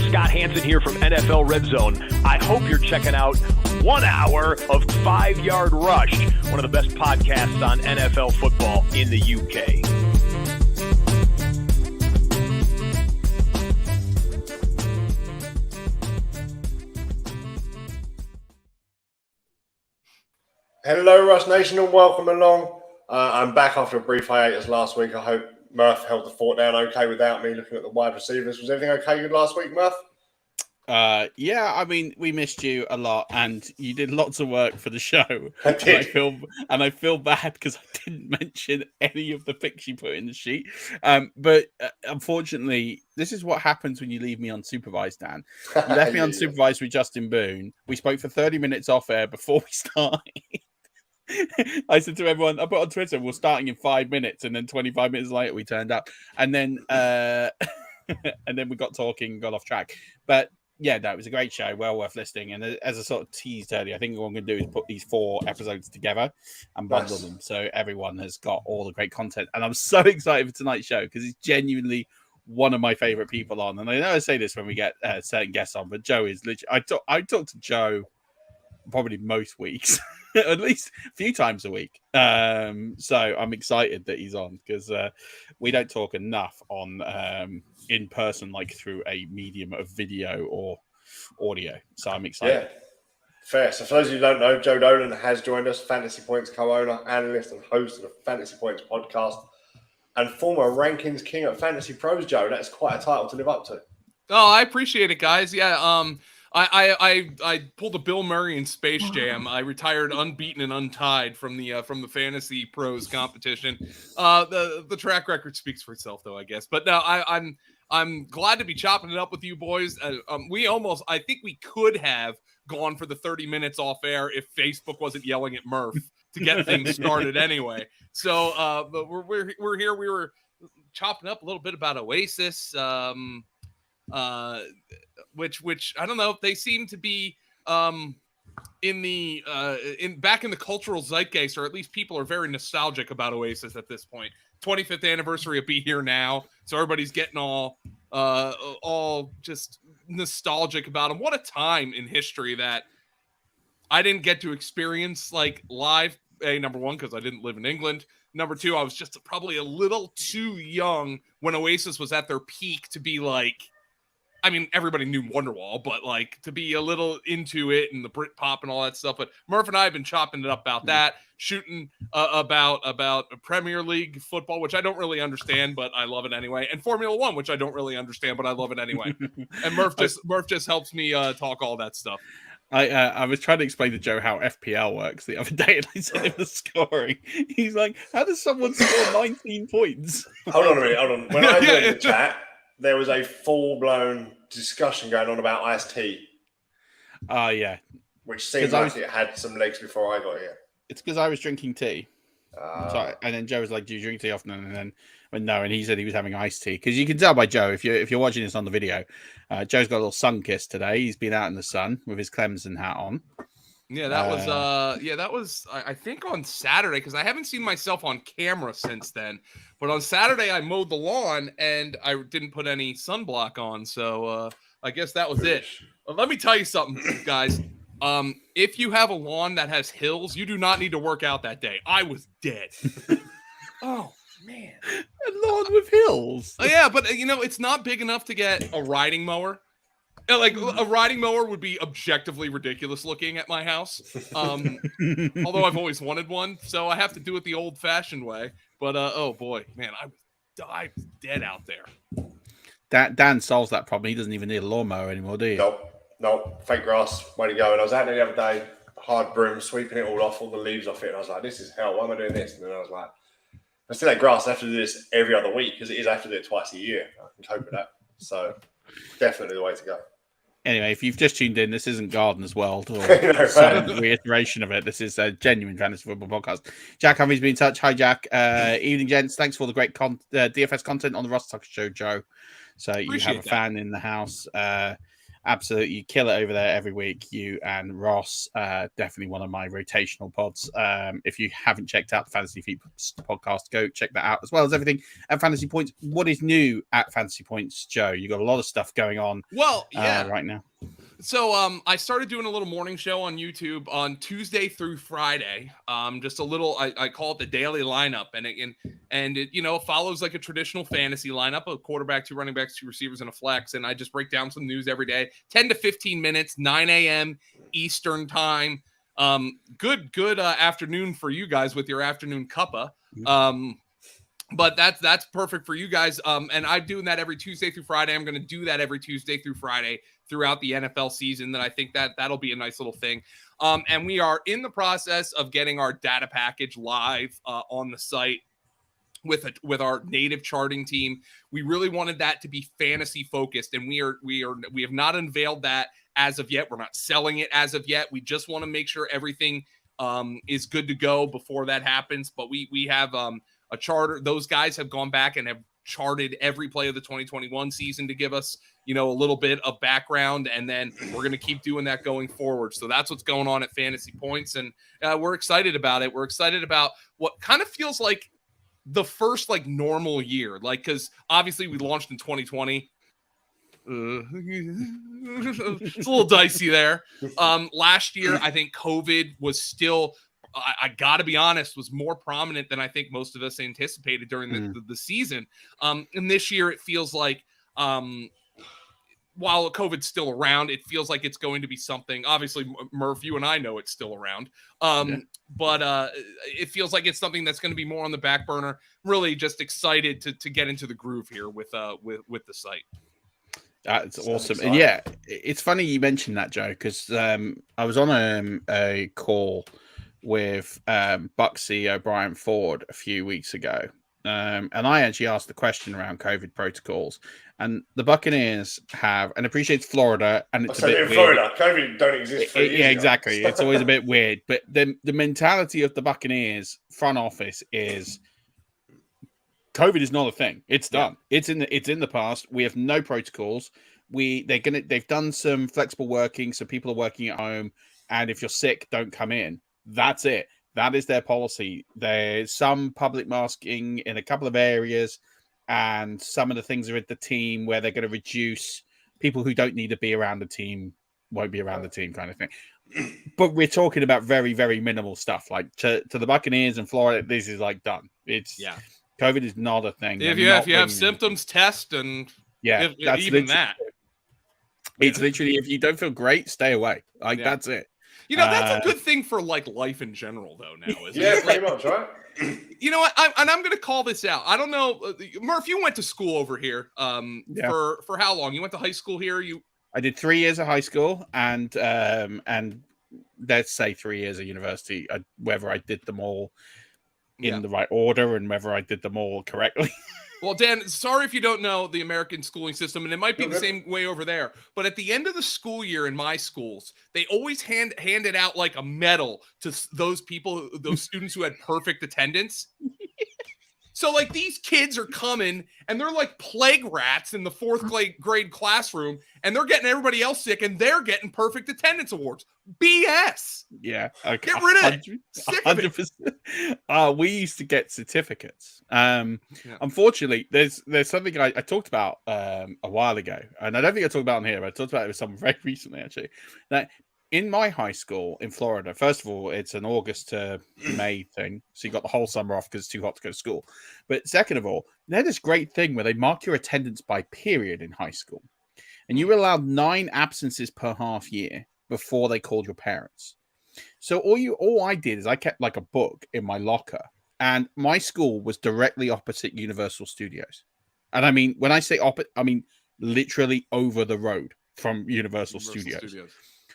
Scott Hansen here from NFL Red Zone. I hope you're checking out 1 hour of 5-Yard Rush, one of the best podcasts on NFL football in the UK. Hello, Rush Nation, and welcome along. I'm back after a brief hiatus last week. I hope Murph held the fort down okay without me looking at the wide receivers. Was everything okay good last week, Murph? Yeah, I mean, we missed you a lot, and you did lots of work for the show. I did. And I feel bad because I didn't mention any of the picks you put in the sheet. But unfortunately, this is what happens when you leave me unsupervised, Dan. You left me unsupervised with Justin Boone. We spoke for 30 minutes off air before we started. I said to everyone, I put on Twitter, we're starting in 5 minutes, and then 25 minutes later we turned up, and then and then we got talking, got off track. But yeah, no, it was a great show, well worth listening. And as I sort of teased earlier, I think what I'm going to do is put these 4 episodes together and bundle them so everyone has got all the great content. And I'm so excited for tonight's show because it's genuinely one of my favorite people on. And I know I say this when we get certain guests on, but Joe is literally. I talk to Joe probably most weeks, at least a few times a week. So I'm excited that he's on because we don't talk enough on in person, like through a medium of video or audio. So I'm excited. Yeah, fair. So for those of you who don't know, Joe Dolan has joined us, Fantasy Points co-owner, analyst, and host of the Fantasy Points podcast, and former rankings king at Fantasy Pros. Joe, that's quite a title to live up to. Oh, I appreciate it, guys. Yeah, I pulled a Bill Murray in Space Jam. I retired unbeaten and untied from the Fantasy Pros competition. The track record speaks for itself, though, I guess. But no, I'm glad to be chopping it up with you boys. I think we could have gone for the 30 minutes off air if Facebook wasn't yelling at Murph to get things started anyway. So, but we're here. We were chopping up a little bit about Oasis. Which I don't know. They seem to be back in the cultural zeitgeist, or at least people are very nostalgic about Oasis at this point. 25th anniversary of Be Here Now, so everybody's getting all just nostalgic about them. What a time in history that I didn't get to experience like live. Number one, because I didn't live in England. Number two, I was just probably a little too young when Oasis was at their peak to be like. I mean, everybody knew Wonderwall, but like to be a little into it and the Britpop and all that stuff. But Murph and I have been chopping it up about that, shooting about Premier League football, which I don't really understand, but I love it anyway, and Formula One, which I don't really understand, but I love it anyway. And Murph just helps me talk all that stuff. I was trying to explain to Joe how FPL works the other day, and I sent him the scoring. He's like, "How does someone score 19 points?" Hold on a minute. When I joined the chat, there was a full-blown discussion going on about iced tea. Yeah. Which seemed like it had some legs before I got here. It's because I was drinking tea. And then Joe was like, "Do you drink tea often?" And then no, and he said he was having iced tea. Because you can tell by Joe, if you're watching this on the video, Joe's got a little sun kiss today. He's been out in the sun with his Clemson hat on. Yeah, that was I think on Saturday, because I haven't seen myself on camera since then. But on Saturday I mowed the lawn and I didn't put any sunblock on, so I guess that was it. But let me tell you something, guys. If you have a lawn that has hills, you do not need to work out that day. I was dead. Oh man, a lawn with hills. Yeah, but it's not big enough to get a riding mower. Like a riding mower would be objectively ridiculous looking at my house. Although I've always wanted one, so I have to do it the old-fashioned way. But oh boy, man, I was dead out there. Dan solves that problem. He doesn't even need a lawnmower anymore, do you? Nope. Fake grass, way to go. And I was out there the other day, hard broom, sweeping it all off, all the leaves off it. And I was like, "This is hell. Why am I doing this?" And then I was like, "I still have grass. I have to do this every other week because I have to do it twice a year. I can cope with that." So definitely the way to go. Anyway, if you've just tuned in, this isn't Gardener's World or some reiteration of it. This is a genuine fantasy football podcast. Jack Humphries been in touch. Hi, Jack. Evening, gents. Thanks for all the great DFS content on the Ross Tucker Show, Joe. So you have a fan in the house. Absolutely, you kill it over there every week. You and Ross, definitely one of my rotational pods. If you haven't checked out the Fantasy Feet podcast, go check that out, as well as everything at Fantasy Points. What is new at Fantasy Points, Joe? You got a lot of stuff going on. Well, yeah, right now. So I started doing a little morning show on YouTube on Tuesday through Friday. Just a little, I call it the daily lineup, and it follows like a traditional fantasy lineup: a quarterback, 2 running backs, 2 receivers, and a flex. And I just break down some news every day, 10 to 15 minutes, 9 a.m. Eastern time. Good afternoon for you guys with your afternoon cuppa. But that's perfect for you guys. And I'm doing that every Tuesday through Friday. I'm going to do that every Tuesday through Friday throughout the NFL season. That I think that'll be a nice little thing. And we are in the process of getting our data package live on the site with our native charting team. We really wanted that to be fantasy focused, and we have not unveiled that as of yet. We're not selling it as of yet. We just want to make sure everything is good to go before that happens. But we have a charter. Those guys have gone back and have charted every play of the 2021 season to give us, a little bit of background. And then we're going to keep doing that going forward. So that's what's going on at Fantasy Points. And we're excited about it. We're excited about what kind of feels like the first normal year, because obviously we launched in 2020. It's a little dicey there. Last year, I think COVID was still, I got to be honest, was more prominent than I think most of us anticipated during the season. And this year it feels like, while COVID's still around, it feels like it's going to be something. Obviously, Murph, you and I know it's still around. But it feels like it's something that's going to be more on the back burner. Really just excited to get into the groove here with the site. That's awesome. And yeah, it's funny you mentioned that, Joe, because I was on a call with Buck CEO Brian Ford a few weeks ago. And I actually asked the question around COVID protocols. And the Buccaneers have, and appreciate Florida, and it's a bit in weird. Florida, COVID don't exist. Yeah, exactly. It's always a bit weird. But the mentality of the Buccaneers front office is COVID is not a thing. It's done. Yeah. It's in the past. We have no protocols. They've done some flexible working, so people are working at home. And if you're sick, don't come in. That's it. That is their policy. There's some public masking in a couple of areas, and some of the things are at the team where they're going to reduce people who don't need to be around the team, won't be around the team kind of thing. But we're talking about very, very minimal stuff. Like to the Buccaneers and Florida, this is done. COVID is not a thing. If you have symptoms, test, and that's even that. It's literally, if you don't feel great, stay away. That's it. That's a good thing for life in general, though. Now, isn't it? Pretty much, right? You know what? I'm going to call this out. I don't know, Murph. You went to school over here. For how long? You went to high school here. I did 3 years of high school, and let's say 3 years of university. Whether I did them all in the right order and whether I did them all correctly. Well, Dan, sorry if you don't know the American schooling system, and it might be the same way over there. But at the end of the school year in my schools, they always handed out a medal to those students who had perfect attendance. So these kids are coming and they're like plague rats in the 4th grade classroom, and they're getting everybody else sick, and they're getting perfect attendance awards. BS. Yeah. Okay. Get rid of it. Sick of it. We used to get certificates. Unfortunately, there's something I talked about a while ago, and I don't think I talked about it on here, but I talked about it with someone very recently, actually. That in my high school in Florida, first of all, it's an August to May thing. So you got the whole summer off because it's too hot to go to school. But second of all, they had this great thing where they mark your attendance by period in high school. And you were allowed 9 absences per half year before they called your parents. So all I did is I kept a book in my locker. And my school was directly opposite Universal Studios. And I mean, when I say opposite, I mean literally over the road from Universal Studios.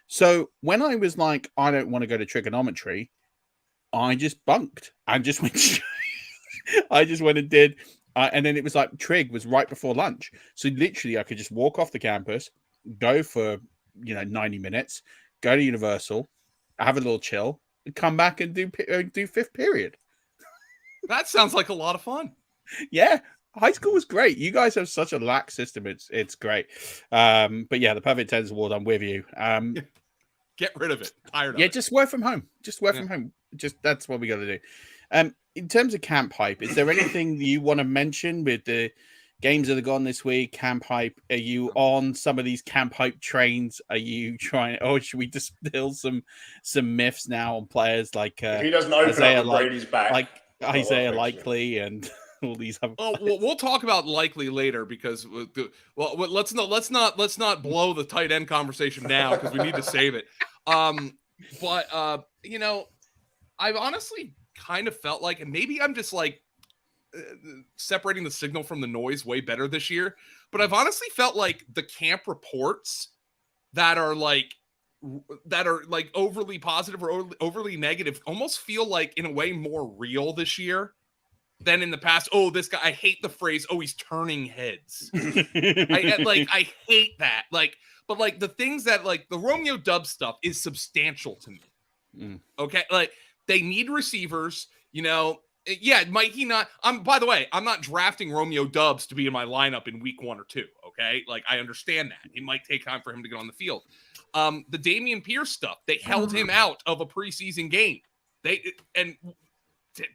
So when I was I don't want to go to trigonometry, I just bunked and just went. I just went and did, and then it was trig was right before lunch. So literally, I could just walk off the campus, go for 90 minutes, go to Universal, have a little chill, and come back and do 5th period. That sounds like a lot of fun. Yeah, High school was great. You guys have such a lax system. It's great. But yeah, the perfect tennis award. I'm with you. Get rid of it. Tired of Yeah, it. just work from home. Just work from home. Just that's what we got to do. In terms of camp hype, is there anything you want to mention with the games that have gone this week? Camp hype. Are you on some of these camp hype trains? Are you trying? Or should we distill some myths now on players like if he doesn't open Isaiah up with Brady's back, like Isaiah Likely and all these other? Oh, we'll talk about Likely later because let's not blow the tight end conversation now because we need to save it. But you know, I've honestly kind of felt like, and maybe I'm just like separating the signal from the noise way better this year, but I've honestly felt like the camp reports that are like overly positive or overly negative almost feel like in a way more real this year than in the past. Oh, this guy, I hate the phrase, oh, he's turning heads. I hate that. But like the things that like the Romeo Doubs stuff is substantial to me. Okay. Like they need receivers, you know. Yeah, might he not? By the way, I'm not drafting Romeo Doubs to be in my lineup in week 1 or 2. Okay. Like I understand that it might take time for him to get on the field. The Dameon Pierce stuff, they held him out of a preseason game.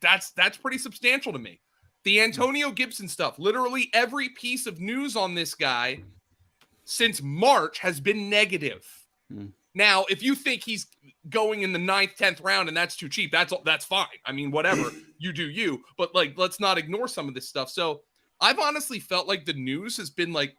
That's pretty substantial to me. The Antonio Gibson stuff, literally every piece of news on this guy since March has been negative. Now, if you think he's going in the 9th, 10th round and that's too cheap, that's fine. I mean, whatever, you do you. But like, let's not ignore some of this stuff. So I've honestly felt like the news has been like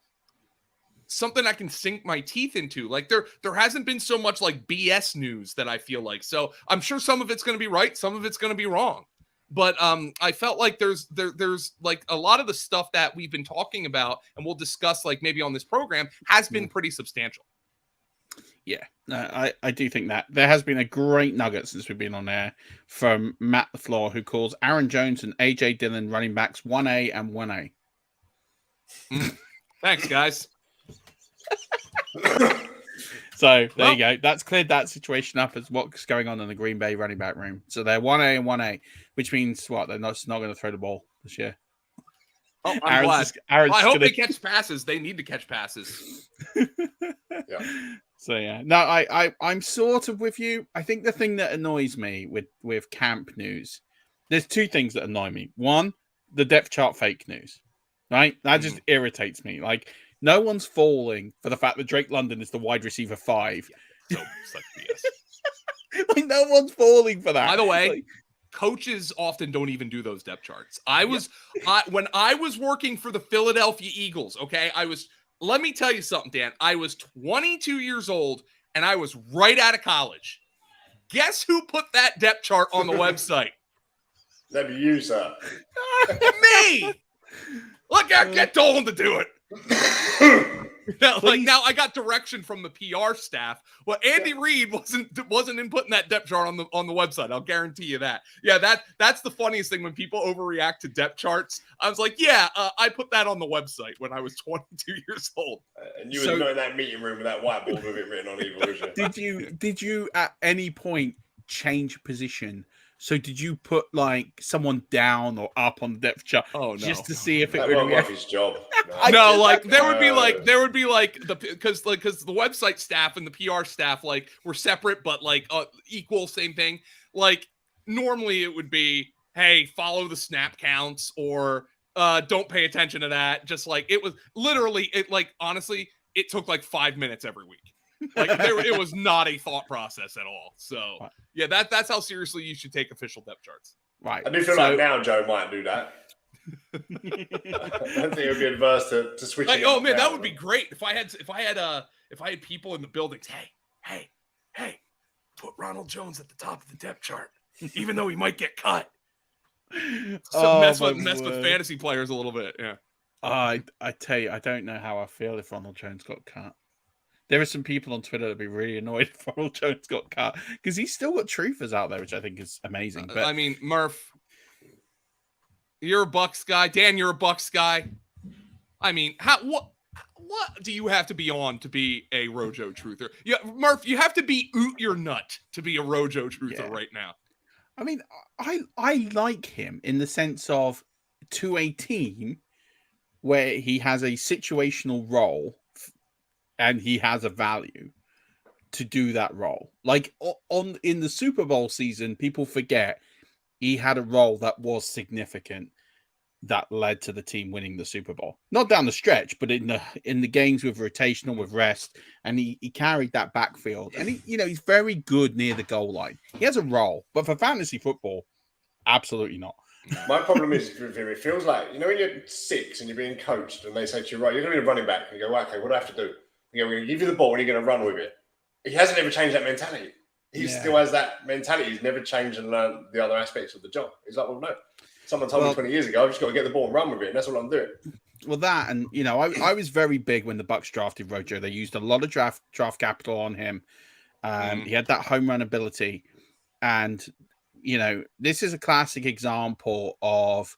something I can sink my teeth into. Like there hasn't been so much like BS news that I feel like. So I'm sure some of it's going to be right, some of it's going to be wrong. But I felt like there's like a lot of the stuff that we've been talking about and we'll discuss like maybe on this program has been pretty substantial. Yeah, I do think that there has been a great nugget since we've been on air from Matt the Floor, who calls Aaron Jones and AJ Dillon running backs 1A and 1A. Thanks, guys. So there you go. That's cleared that situation up as what's going on in the Green Bay running back room. So they're 1A and 1A, which means what? They're not going to throw the ball this year. Oh, I'm glad. I hope they catch passes. They need to catch passes. Yeah. So yeah, no, I'm sort of with you. I think the thing that annoys me with camp news, there's 2 things that annoy me. One, the depth chart fake news, right? That just irritates me. Like no one's falling for the fact that Drake London is the wide receiver 5. So such BS. Like no one's falling for that. By the way, like, coaches often don't even do those depth charts. When I was working for the Philadelphia Eagles, okay, let me tell you something, Dan. I was 22 years old and I was right out of college. Guess who put that depth chart on the website? That'd be you, sir. Me. Look, I get Dolan to do it. Now I got direction from the PR staff. Well, Andy Reid wasn't inputting that depth chart on the website. I'll guarantee you that. Yeah, that's the funniest thing when people overreact to depth charts. I was like, yeah, I put that on the website when I was 22 years old. And you were not in that meeting room with that whiteboard with it written on either. Did you at any point change position? So did you put like someone down or up on the depth chart just to see if it would work his job? No, like there would be like because the website staff and the PR staff like were separate but like equal, same thing. Like normally it would be, hey, follow the snap counts or don't pay attention to that. Just like it was literally honestly it took like 5 minutes every week. Like it was not a thought process at all. So yeah, that's how seriously you should take official depth charts. Right. I do feel like now Joe might do that. I don't think it would be adverse to switching. Like, oh man, that would be great if I had people in the buildings. Hey, put Ronald Jones at the top of the depth chart, even though he might get cut. So mess with fantasy players a little bit. Yeah. I tell you, I don't know how I feel if Ronald Jones got cut. There are some people on Twitter that'd be really annoyed if Ronald Jones got cut because he's still got truthers out there, which I think is amazing. But I mean, Murph, you're a Bucks guy. Dan, you're a Bucks guy. I mean, what do you have to be on to be a Rojo truther? Yeah, Murph, you have to be oot your nut to be a Rojo truther right now. I mean, I like him in the sense of to a team where he has a situational role and he has a value to do that role. Like in the Super Bowl season, people forget he had a role that was significant that led to the team winning the Super Bowl. Not down the stretch, but in the games with rotational, with rest, and he carried that backfield. And he's very good near the goal line. He has a role, but for fantasy football, absolutely not. My problem is with him, it feels like, when you're 6 and you're being coached and they say to you, right, you're going to be a running back. And you go, okay, what do I have to do? We're going to give you the ball and you're going to run with it. He hasn't ever changed that mentality. He still has that mentality. He's never changed and learned the other aspects of the job. He's like, well, no. Someone told me 20 years ago, I've just got to get the ball and run with it. And that's what I'm doing. Well, that, and, I was very big when the Bucs drafted Rojo. They used a lot of draft capital on him. He had that home run ability. And, this is a classic example of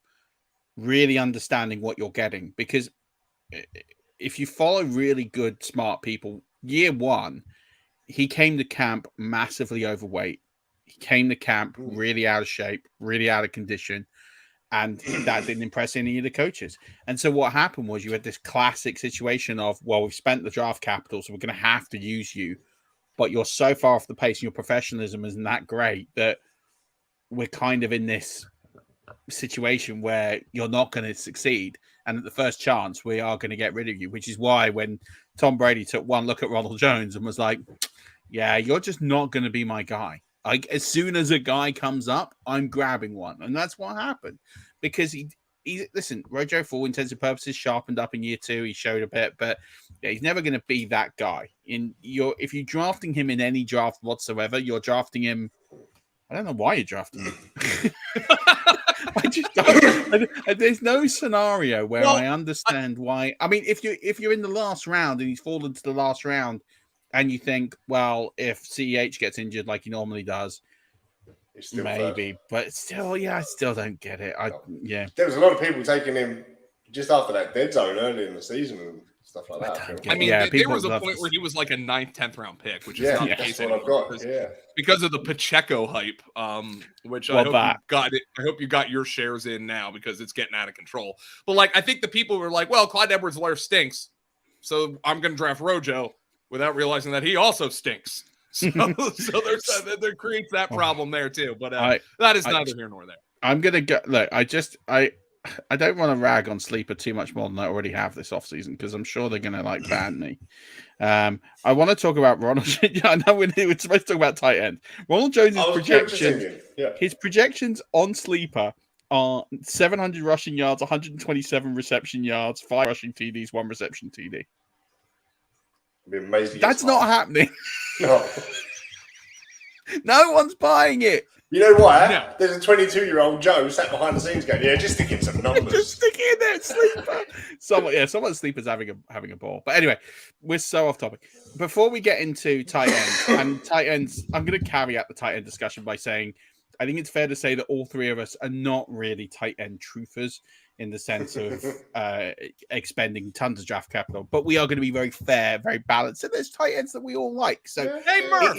really understanding what you're getting. Because if you follow really good, smart people, year one, he came to camp massively overweight. He came to camp really out of shape, really out of condition. And that didn't impress any of the coaches. And so what happened was you had this classic situation of, well, we've spent the draft capital, so we're going to have to use you. But you're so far off the pace and your professionalism isn't that great that we're kind of in this situation where you're not going to succeed. And at the first chance, we are going to get rid of you, which is why when Tom Brady took one look at Ronald Jones and was like, yeah, you're just not going to be my guy. Like, as soon as a guy comes up, I'm grabbing one. And that's what happened. Because he listen, Rojo, for all intents and purposes, sharpened up in year 2. He showed a bit, but he's never going to be that guy. If you're drafting him in any draft whatsoever, you're drafting him. I don't know why you're drafting him. I just don't. There's no scenario where I understand why. I mean, if you're in the last round and he's fallen to the last round, and you think, well, if CEH gets injured like he normally does, maybe. First. But still, I still don't get it. There was a lot of people taking him just after that dead zone early in the season and stuff like that. I mean, there was a point where he was like a 9th, 10th round pick, which is not the case anymore. Because of the Pacheco hype, which I hope you got your shares in now because it's getting out of control. But I think the people were like, well, Clyde Edwards-Helaire stinks, so I'm going to draft Rojo, without realizing that he also stinks. So there creates that problem there too. But that is neither here nor there. I'm gonna go. Look, I don't want to rag on Sleeper too much more than I already have this offseason because I'm sure they're gonna ban me. I want to talk about Ronald. I know we're supposed to talk about tight end. Ronald Jones' projections. His projections on Sleeper are 700 rushing yards, 127 reception yards, 5 rushing TDs, 1 reception TD. That's not happening. No. No one's buying it. You know why? No. There's a 22-year-old Joe sat behind the scenes going, just stick in some numbers. Just stick in there, Sleeper. Someone Sleeper's having a ball. But anyway, we're so off topic. Before we get into tight ends, I'm going to caveat the tight end discussion by saying I think it's fair to say that all three of us are not really tight end truthers in the sense of expending tons of draft capital, but we are going to be very fair, very balanced, and there's tight ends that we all like. So, hey, Murph,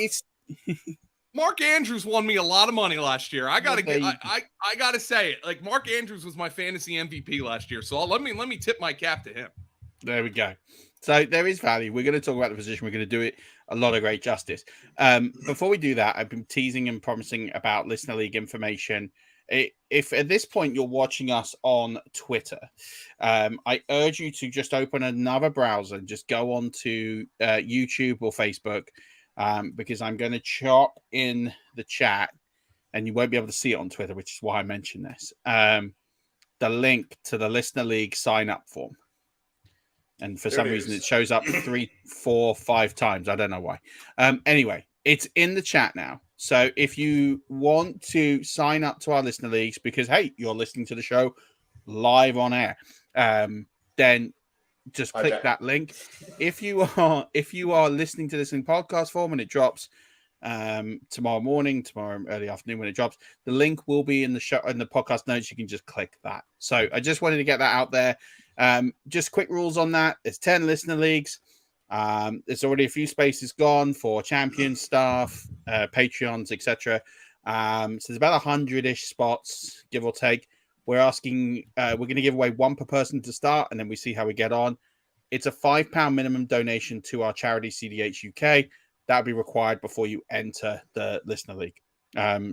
Mark Andrews won me a lot of money last year. I gotta say it. Mark Andrews was my fantasy MVP last year, so let me tip my cap to him. There we go. So there is value. We're going to talk about the position. We're going to do it a lot of great justice. Before we do that, I've been teasing and promising about Listener League information. If at this point you're watching us on Twitter, I urge you to just open another browser and just go on to YouTube or Facebook because I'm going to chop in the chat and you won't be able to see it on Twitter, which is why I mentioned this, the link to the Listener League sign-up form. And for some reason, it shows up 3, 4, 5 times. I don't know why. Anyway, it's in the chat now. So if you want to sign up to our listener leagues, because, hey, you're listening to the show live on air, then just click that link. If you are listening to this in podcast form and it drops tomorrow morning, tomorrow early afternoon when it drops, the link will be in the show in the podcast notes. You can just click that. So I just wanted to get that out there. Just quick rules on that. There's 10 listener leagues. There's already a few spaces gone for champion staff, Patreons, etc. So there's about 100-ish spots, give or take. We're asking, we're going to give away one per person to start, and then we see how we get on. It's a £5 minimum donation to our charity CDH UK. That'll be required before you enter the listener league.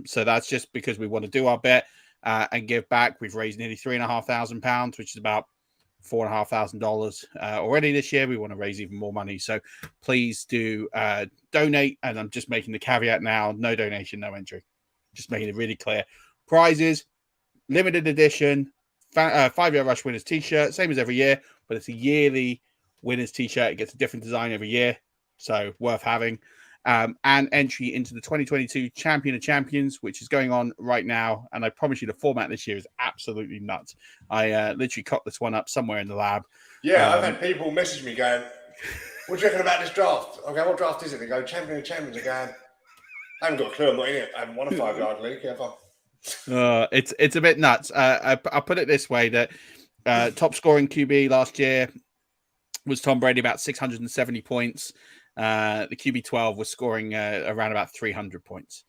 So that's just because we want to do our bit and give back. We've raised nearly £3,500, which is about $4,500 already this year. We want to raise even more money. So please do donate. And I'm just making the caveat now, no donation, no entry. Just making it really clear. Prizes, limited edition, 5-Yard Rush winners t-shirt, same as every year, but it's a yearly winners t-shirt. It gets a different design every year. So worth having. And entry into the 2022 Champion of Champions, which is going on right now. And I promise you the format this year is absolutely nuts. I literally cocked this one up somewhere in the lab. Yeah, I've had people message me going, what do you reckon about this draft? I go, what draft is it? They go, Champion of Champions. I go, I haven't got a clue. I'm not in it. I haven't won a 5-yard league ever. It's a bit nuts. I'll put it this way, that top scoring QB last year was Tom Brady, about 670 points. The QB 12 was scoring around about 300 points.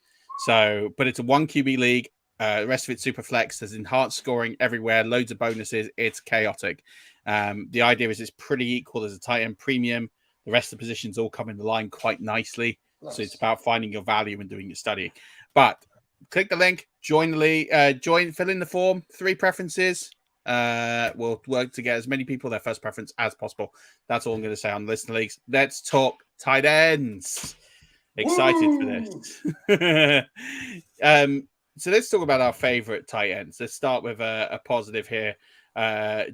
So, but it's a 1 QB league. The rest of it's super flex. There's enhanced scoring everywhere, loads of bonuses. It's chaotic. The idea is it's pretty equal. There's a tight end premium. The rest of the positions all come in the line quite nicely. Nice. So it's about finding your value and doing your studying. But click the link, join the league, fill in the form, 3 preferences. We'll work to get as many people their first preference as possible. That's all I'm going to say on listener leagues. Let's talk tight ends. Excited for this. So let's talk about our favorite tight ends. Let's start with a positive here.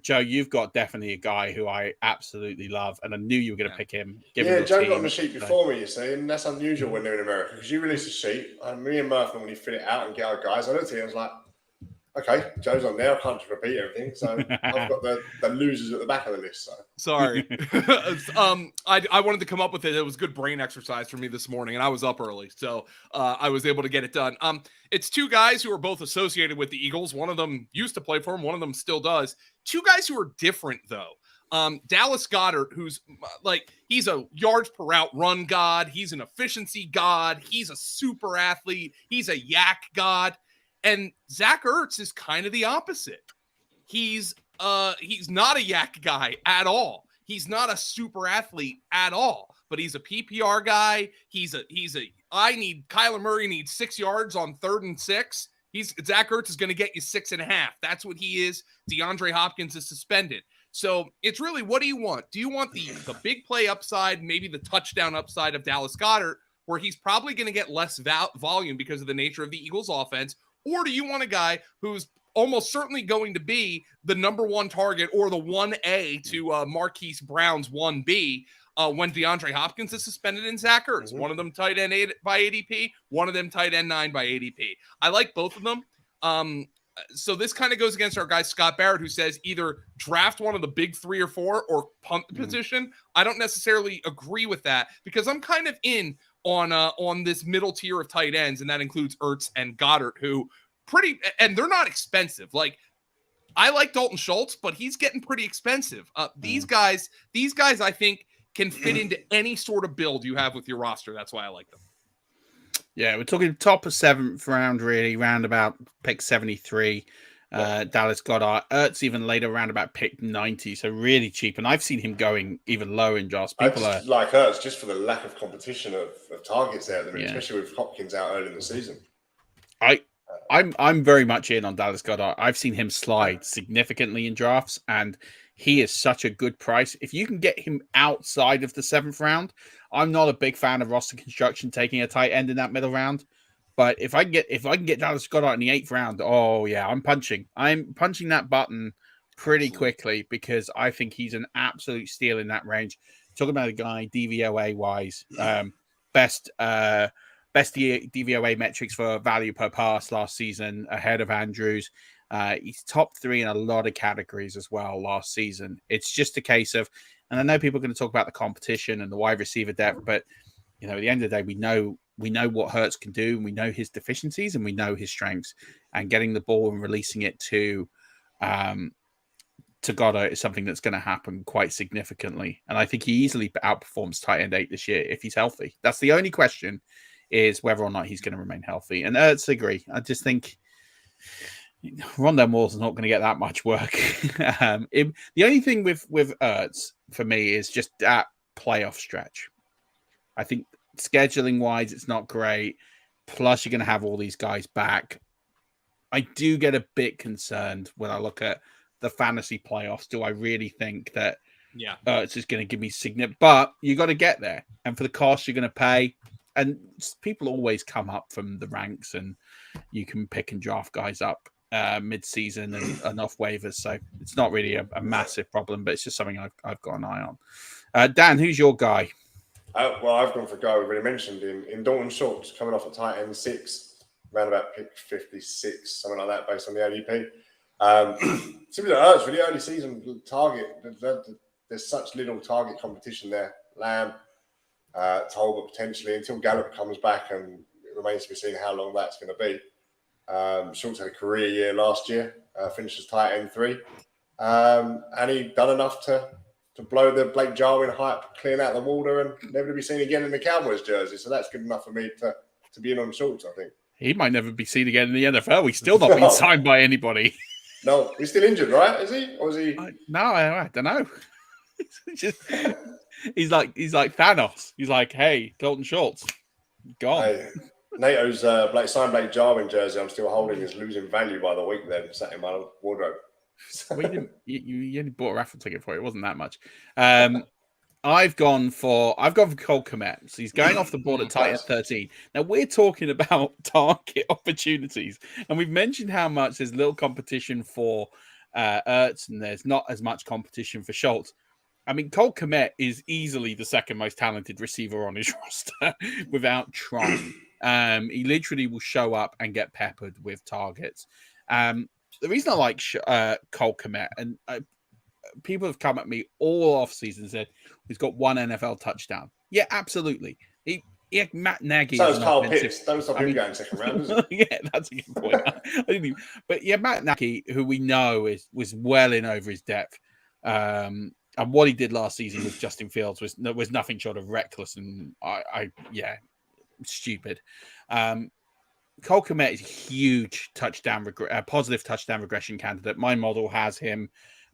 Joe, you've got definitely a guy who I absolutely love, and I knew you were going to pick him. Yeah, Joe got on the sheet before me, you see, and that's unusual when they're in America, because you release a sheet, and me and Murph normally fill it out and get our guys. I looked at it, I was like, okay, Joe's on there. I can't just repeat everything. So I've got the losers at the back of the list. So. Sorry. I wanted to come up with it. It was good brain exercise for me this morning, and I was up early. So I was able to get it done. It's 2 guys who are both associated with the Eagles. One of them used to play for them. One of them still does. 2 guys who are different, though. Dallas Goedert, who's he's a yards per route run god. He's an efficiency god. He's a super athlete. He's a yak god. And Zach Ertz is kind of the opposite. He's not a yak guy at all. He's not a super athlete at all, but he's a PPR guy. Kyler Murray needs 6 yards on 3rd and 6. Zach Ertz is going to get you 6.5. That's what he is. DeAndre Hopkins is suspended. So it's really, what do you want? Do you want the big play upside, maybe the touchdown upside of Dallas Goedert, where he's probably going to get less volume because of the nature of the Eagles offense? Or do you want a guy who's almost certainly going to be the number 1 target or the 1A to Marquise Brown's 1B when DeAndre Hopkins is suspended and Zach Ertz? Mm-hmm. One of them tight end 8 by ADP, one of them tight end 9 by ADP. I like both of them. So this kind of goes against our guy Scott Barrett, who says either draft one of the big 3 or 4 or punt the position. I don't necessarily agree with that, because I'm kind of in on this middle tier of tight ends, and that includes Ertz and Goddard, who and they're not expensive. Like, I like Dalton Schultz, but he's getting pretty expensive. These guys, I think, can fit into any sort of build you have with your roster. That's why I like them. Yeah, we're talking top of 7th round, really, round about pick 73. Dallas Goedert. Ertz even later, round about pick 90, so really cheap. And I've seen him going even lower in drafts. People like Ertz, just for the lack of competition of targets there at the minute, especially with Hopkins out early in the season. I'm very much in on Dallas Goedert. I've seen him slide significantly in drafts, and he is such a good price. If you can get him outside of the 7th round, I'm not a big fan of roster construction taking a tight end in that middle round. But if I can get Dallas Goedert in the 8th round, oh yeah, I'm punching that button pretty quickly, because I think he's an absolute steal in that range. Talking about a guy DVOA wise, best DVOA metrics for value per pass last season, ahead of Andrews. He's top 3 in a lot of categories as well last season. It's just a case of, and I know people are going to talk about the competition and the wide receiver depth, but at the end of the day, we know what Hurts can do, and we know his deficiencies, and we know his strengths. And getting the ball and releasing it to Goddard is something that's going to happen quite significantly. And I think he easily outperforms tight end 8 this year if he's healthy. That's the only question, is whether or not he's going to remain healthy. And Ertz, agree. I just think, Rondell Moore's not going to get that much work. The only thing with Ertz for me is just that playoff stretch. I think scheduling wise, it's not great. Plus, you're going to have all these guys back. I do get a bit concerned when I look at the fantasy playoffs. Do I really think that Ertz is going to give me significant? But you got to get there, and for the cost you're going to pay, and people always come up from the ranks, and you can pick and draft guys up mid-season and off waivers. So it's not really a massive problem, but it's just something I've got an eye on. Dan, who's your guy? Well, I've gone for a guy we've already mentioned in Dalton Schultz, coming off a tight end 6, around about pick 56, something like that, based on the ADP. Similar to Ertz, really early season target. There's such little target competition there. Lamb, Tolbert potentially, until Gallup comes back, and it remains to be seen how long that's going to be. Schultz had a career year last year, finished as tight end 3, and he done enough to blow the Blake Jarwin hype clean out the water and never to be seen again in the Cowboys jersey. So that's good enough for me to be in on Schultz, I think. He might never be seen again in the NFL. He's still not been signed by anybody. No, he's still injured, right? Is he? Or is he? I don't know. He's like Thanos. He's like, hey, Dalton Schultz, gone. Hey, NATO's signed Blake Jarwin jersey I'm still holding is losing value by the week then, sat in my wardrobe. You only bought a raffle ticket for it. It wasn't that much. I've gone for Cole Kmet. So he's going off the board at tight end 13. Now we're talking about target opportunities, and we've mentioned how much there's little competition for Ertz, and there's not as much competition for Schultz. I mean, Cole Kmet is easily the second most talented receiver on his roster without trying. He literally will show up and get peppered with targets. The reason I like Cole Kmet, and people have come at me all off season and said he's got one NFL touchdown. Yeah, absolutely. He had Matt Nagy. So was Kyle Pitts. Don't stop him going second round, is it? Yeah, that's a good point. But yeah, Matt Nagy, who we know was well in over his depth. And what he did last season with Justin Fields was nothing short of reckless and stupid. Cole Kmet is a huge positive touchdown regression candidate. My model has him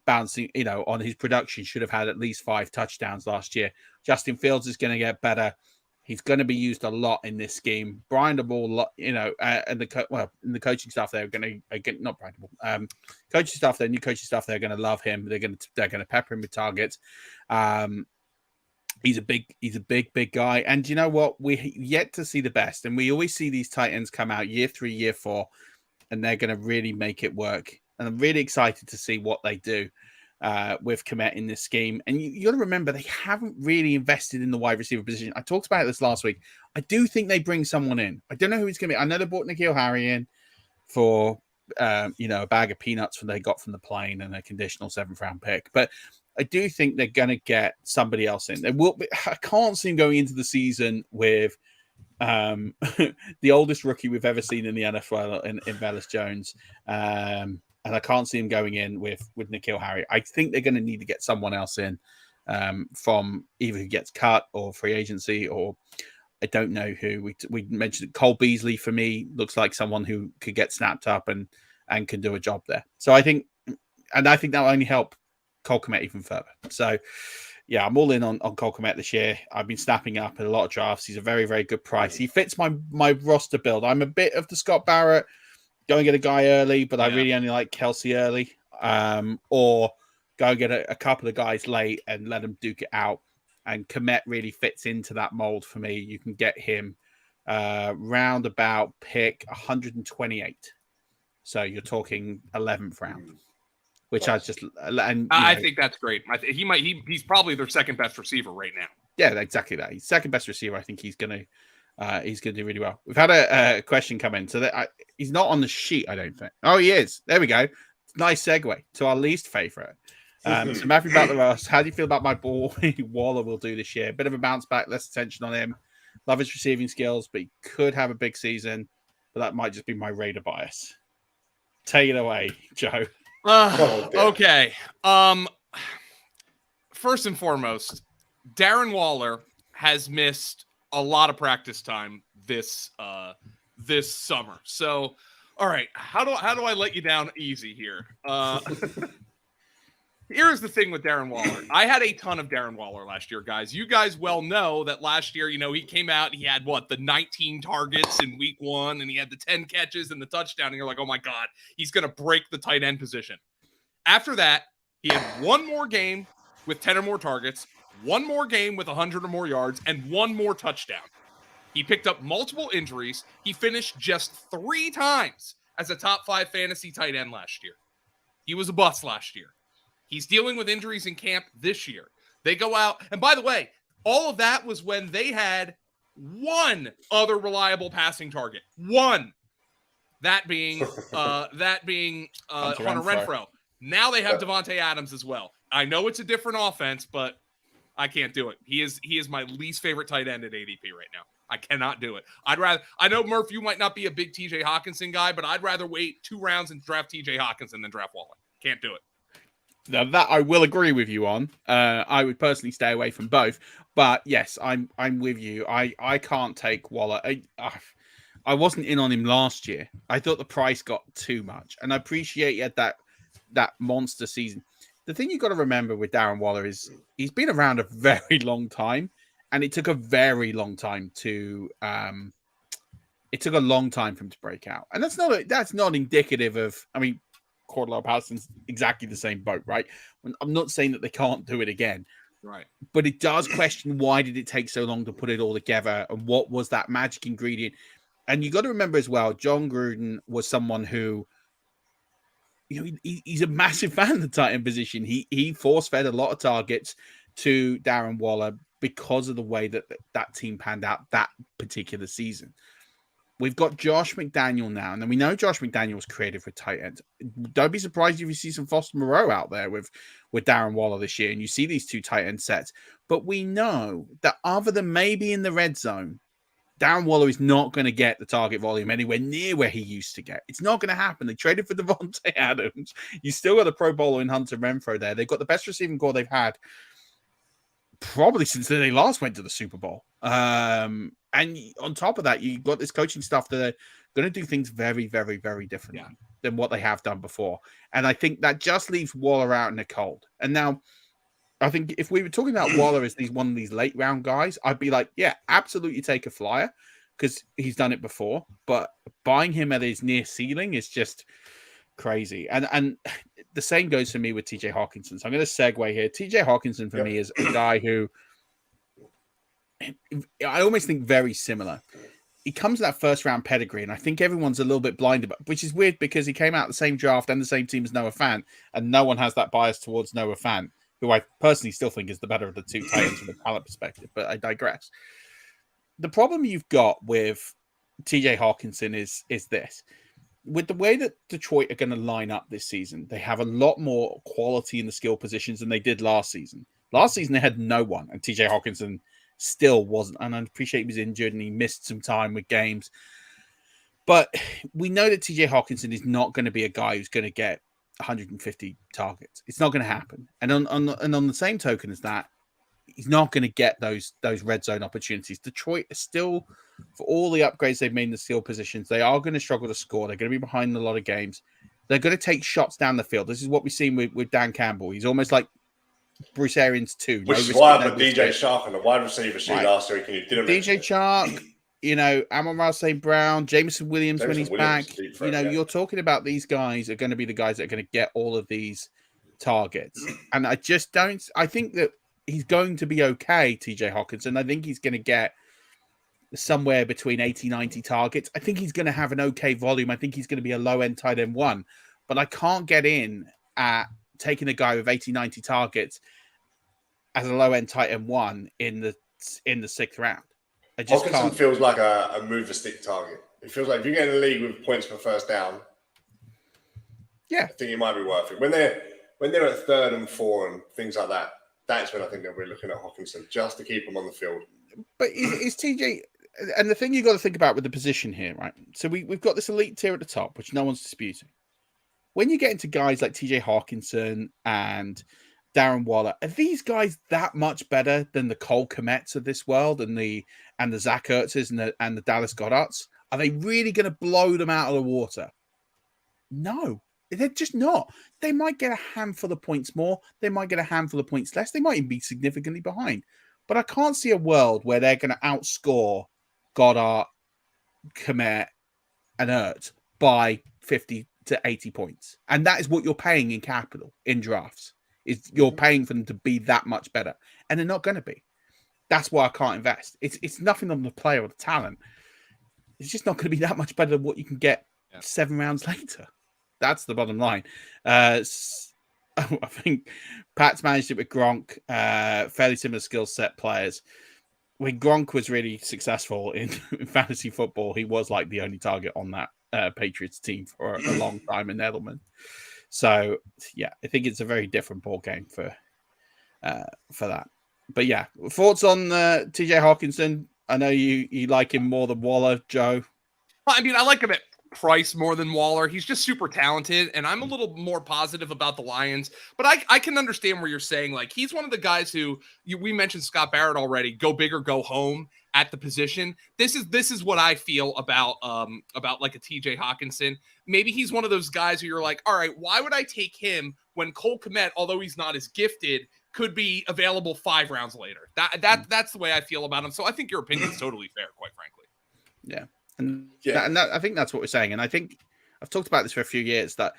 bouncing, on his production, should have had at least 5 touchdowns last year. Justin Fields is going to get better. He's going to be used a lot in this scheme. Brian DeBall, and the coaching staff, they're going to not Brian DeBall, coaching staff, their new coaching staff, they're going to love him. They're going to pepper him with targets. He's a big guy. And you know what? We yet to see the best. And we always see these tight ends come out year 3, year 4, and they're going to really make it work. And I'm really excited to see what they do with Kmet in this scheme. And you got to remember, they haven't really invested in the wide receiver position. I talked about this last week. I do think they bring someone in. I don't know who it's going to be. I know they brought N'Keal Harry in for, a bag of peanuts they got from the plane and a conditional 7th round pick. But I do think they're going to get somebody else in. I can't see them going into the season with the oldest rookie we've ever seen in the NFL in Velus Jones. And I can't see him going in with N'Keal Harry. I think they're going to need to get someone else in from either who gets cut or free agency, or I don't know who. We mentioned Cole Beasley for me looks like someone who could get snapped up and can do a job there. So I think that will only help Cole Kmet even further. So yeah, I'm all in on Cole Kmet this year. I've been snapping up in a lot of drafts. He's a very, very good price. He fits my roster build. I'm a bit of the Scott Barrett. Go and get a guy early, but I really only like Kelsey early. Or go and get a couple of guys late and let them duke it out. And Kmet really fits into that mold for me. You can get him round about pick 128. So you're talking 11th round, which I just I think that's great. He's probably their second best receiver right now. Yeah, exactly that. He's second best receiver. I think he's gonna do really well. We've had a question come in, so that he's not on the sheet, I don't think. Oh, he is. There we go. Nice segue to our least favorite. So Matthew Butler-Ross, how do you feel about my boy Waller will do this year? Bit of a bounce back, less attention on him. Love his receiving skills, but he could have a big season. But that might just be my Raider bias. Take it away, Joe. Okay. First and foremost, Darren Waller has missed a lot of practice time this summer. So All right, how do I let you down easy here? Here's the thing with Darren Waller. I had a ton of Darren Waller last year, guys. You guys well know that last year, he came out, he had the 19 targets in week 1, and he had the 10 catches and the touchdown, and you're like, oh my God, he's going to break the tight end position. After that, he had one more game with 10 or more targets, one more game with 100 or more yards, and one more touchdown. He picked up multiple injuries. He finished just 3 times as a top 5 fantasy tight end last year. He was a bust last year. He's dealing with injuries in camp this year. They go out, and by the way, all of that was when they had one other reliable passing target. One. That being Hunter Renfrow. Now they have Devontae Adams as well. I know it's a different offense, but I can't do it. He is my least favorite tight end at ADP right now. I cannot do it. I know, Murph, you might not be a big TJ Hawkinson guy, but I'd rather wait 2 rounds and draft TJ Hawkinson than draft Waller. Can't do it. Now that I will agree with you on. I would personally stay away from both, but yes, I'm with you. I can't take Waller. I wasn't in on him last year. I thought the price got too much, and I appreciate he had that monster season. The thing you got to remember with Darren Waller is he's been around a very long time, and it took a very long time to it took a long time for him to break out, and that's not indicative of. I mean, Cordell Patterson's exactly the same boat, right? I'm not saying that they can't do it again, right? But it does question why did it take so long to put it all together, and what was that magic ingredient? And you got to remember as well, John Gruden was someone who, he's a massive fan of the tight end position. He force-fed a lot of targets to Darren Waller because of the way that team panned out that particular season. We've got Josh McDaniel now, and then we know Josh McDaniel was creative with tight ends. Don't be surprised if you see some Foster Moreau out there with Darren Waller this year, and you see these 2 tight end sets. But we know that other than maybe in the red zone, Darren Waller is not going to get the target volume anywhere near where he used to get. It's not going to happen. They traded for Devontae Adams. You still got a Pro Bowler in Hunter Renfrow there. They've got the best receiving core they've had probably since they last went to the Super Bowl. And on top of that, you've got this coaching staff that are going to do things very, very, very differently than what they have done before. And I think that just leaves Waller out in the cold. And now, I think if we were talking about Waller as one of these late round guys, I'd be like, yeah, absolutely take a flyer because he's done it before. But buying him at his near ceiling is just crazy. And the same goes for me with TJ Hawkinson. So I'm going to segue here. TJ Hawkinson for me is a guy who I almost think very similar. He comes to that first round pedigree, and I think everyone's a little bit blinded, which is weird because he came out the same draft and the same team as Noah Fant, and no one has that bias towards Noah Fant, who I personally still think is the better of the 2 tight ends from a talent perspective, but I digress. The problem you've got with TJ Hawkinson is this. With the way that Detroit are going to line up this season, they have a lot more quality in the skill positions than they did last season. Last season, they had no one, and TJ Hawkinson still wasn't, and I appreciate he was injured and he missed some time with games. But we know that TJ Hawkinson is not going to be a guy who's going to get 150 targets. It's not going to happen. And on the same token as that, he's not going to get those red zone opportunities. Detroit is still, for all the upgrades they've made in the skill positions, they are going to struggle to score. They're going to be behind in a lot of games. They're going to take shots down the field. This is what we've seen with Dan Campbell. He's almost like Bruce Arians too. Which is why I put DJ Chark on the wide receiver sheet last week, and you didn't. DJ Chark, Amon-Ra St. Brown, Jameson Williams when he's back. You're talking about these guys are going to be the guys that are going to get all of these targets. And I just don't. I think that he's going to be okay, TJ Hawkinson. I think he's going to get somewhere between 80, 90 targets. I think he's going to have an okay volume. I think he's going to be a low-end tight end 1. But I can't get in at taking a guy with 80, 90 targets as a low-end tight end 1 in the 6th round. I just Hawkinson can't. Feels like a move-the-stick target. It feels like if you get in the league with points per first down, I think it might be worth it. When they're at 3rd and 4 and things like that, that's when I think they'll be looking at Hawkinson just to keep him on the field. But is TJ... And the thing you got to think about with the position here, right? So we've got this elite tier at the top, which no one's disputing. When you get into guys like TJ Hawkinson and Darren Waller, are these guys that much better than the Cole Kmets of this world and the Zach Ertzes and the Dallas Goddards? Are they really going to blow them out of the water? No, they're just not. They might get a handful of points more. They might get a handful of points less. They might even be significantly behind. But I can't see a world where they're going to outscore Goddard, Komet, and Ertz by 50 to 80 points. And that is what you're paying in capital in drafts. Is you're paying for them to be that much better. And they're not going to be. That's why I can't invest. It's nothing on the player or the talent. It's just not going to be that much better than what you can get 7 rounds later. That's the bottom line. I think Pat's managed it with Gronk, fairly similar skill set players. When Gronk was really successful in fantasy football, he was like the only target on that Patriots team for a long time in Edelman. So, yeah, I think it's a very different ball game for that. But, yeah, thoughts on TJ Hawkinson? I know you like him more than Waller, Joe. I mean, I like him at price more than Waller. He's just super talented, and I'm a little more positive about the Lions. But I can understand where you're saying, like, he's one of the guys who we mentioned Scott Barrett already. Go big or go home at the position. This is what I feel about like a TJ Hawkinson. Maybe he's one of those guys who you're like, all right, why would I take him when Cole Kmet, although he's not as gifted, could be available 5 rounds later? That's the way I feel about him. So I think your opinion is totally fair, quite frankly. Yeah. And I think that's what we're saying. And I think I've talked about this for a few years, that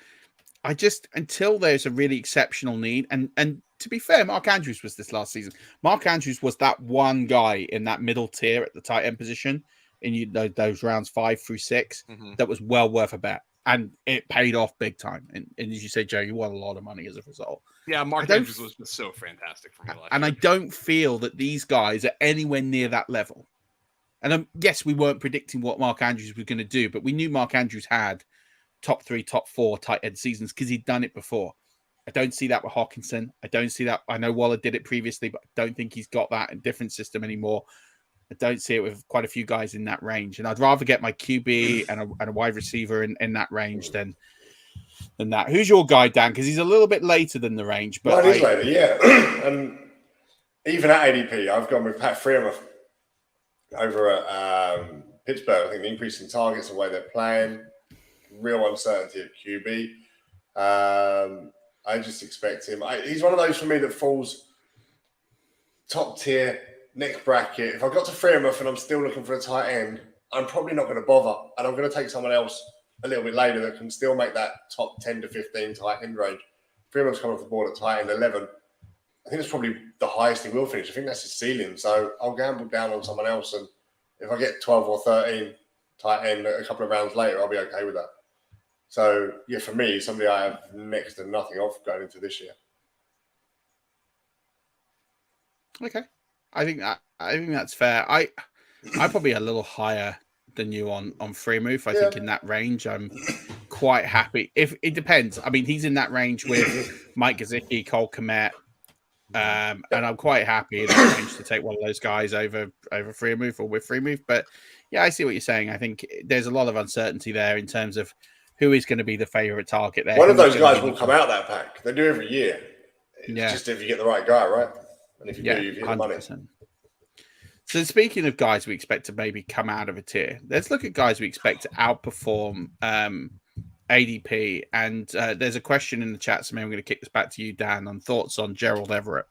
I just, until there's a really exceptional need, and to be fair, Mark Andrews was this last season. Mark Andrews was that one guy in that middle tier at the tight end position in those rounds 5 through 6 that was well worth a bet. And it paid off big time. And as you say, Joe, you won a lot of money as a result. Yeah, Mark Andrews was just so fantastic for me last year. And I don't feel that these guys are anywhere near that level. And yes, we weren't predicting what Mark Andrews was going to do, but we knew Mark Andrews had top 3, top 4 tight end seasons because he'd done it before. I don't see that with Hawkinson. I don't see that. I know Waller did it previously, but I don't think he's got that in a different system anymore. I don't see it with quite a few guys in that range. And I'd rather get my QB and a wide receiver in that range than that. Who's your guy, Dan? Because he's a little bit later than the range. But he's later, yeah. And even at ADP, I've gone with Pat Freiermuth over at Pittsburgh. I think the increase in targets, the way they're playing, real uncertainty at QB. I just expect him. He's one of those for me that falls top tier, next bracket. If I got to Freiermuth and I'm still looking for a tight end, I'm probably not going to bother. And I'm going to take someone else a little bit later that can still make that top 10 to 15 tight end range. Freiermuth's coming off the board at tight end 11. I think it's probably the highest he will finish. I think that's his ceiling. So I'll gamble down on someone else. And if I get 12 or 13 tight end a couple of rounds later, I'll be okay with that. So, yeah, for me, somebody I have next to nothing of going into this year. Okay. I think that's fair. I'm probably a little higher than you on Freiermuth. I think in that range, I'm quite happy. If it depends. I mean, he's in that range with Mike Gesicki, Cole Kmet, and I'm quite happy in that range to take one of those guys over Freiermuth or with Freiermuth. But yeah, I see what you're saying. I think there's a lot of uncertainty there in terms of who is going to be the favorite target there. One of those guys will come out that pack. They do every year. It's Yeah. just if you get the right guy, right? And if you do, you get the money. 100%. So speaking of guys we expect to maybe come out of a tier, let's look at guys we expect to outperform ADP. And there's a question in the chat, so maybe I'm going to kick this back to you, Dan, on thoughts on Gerald Everett.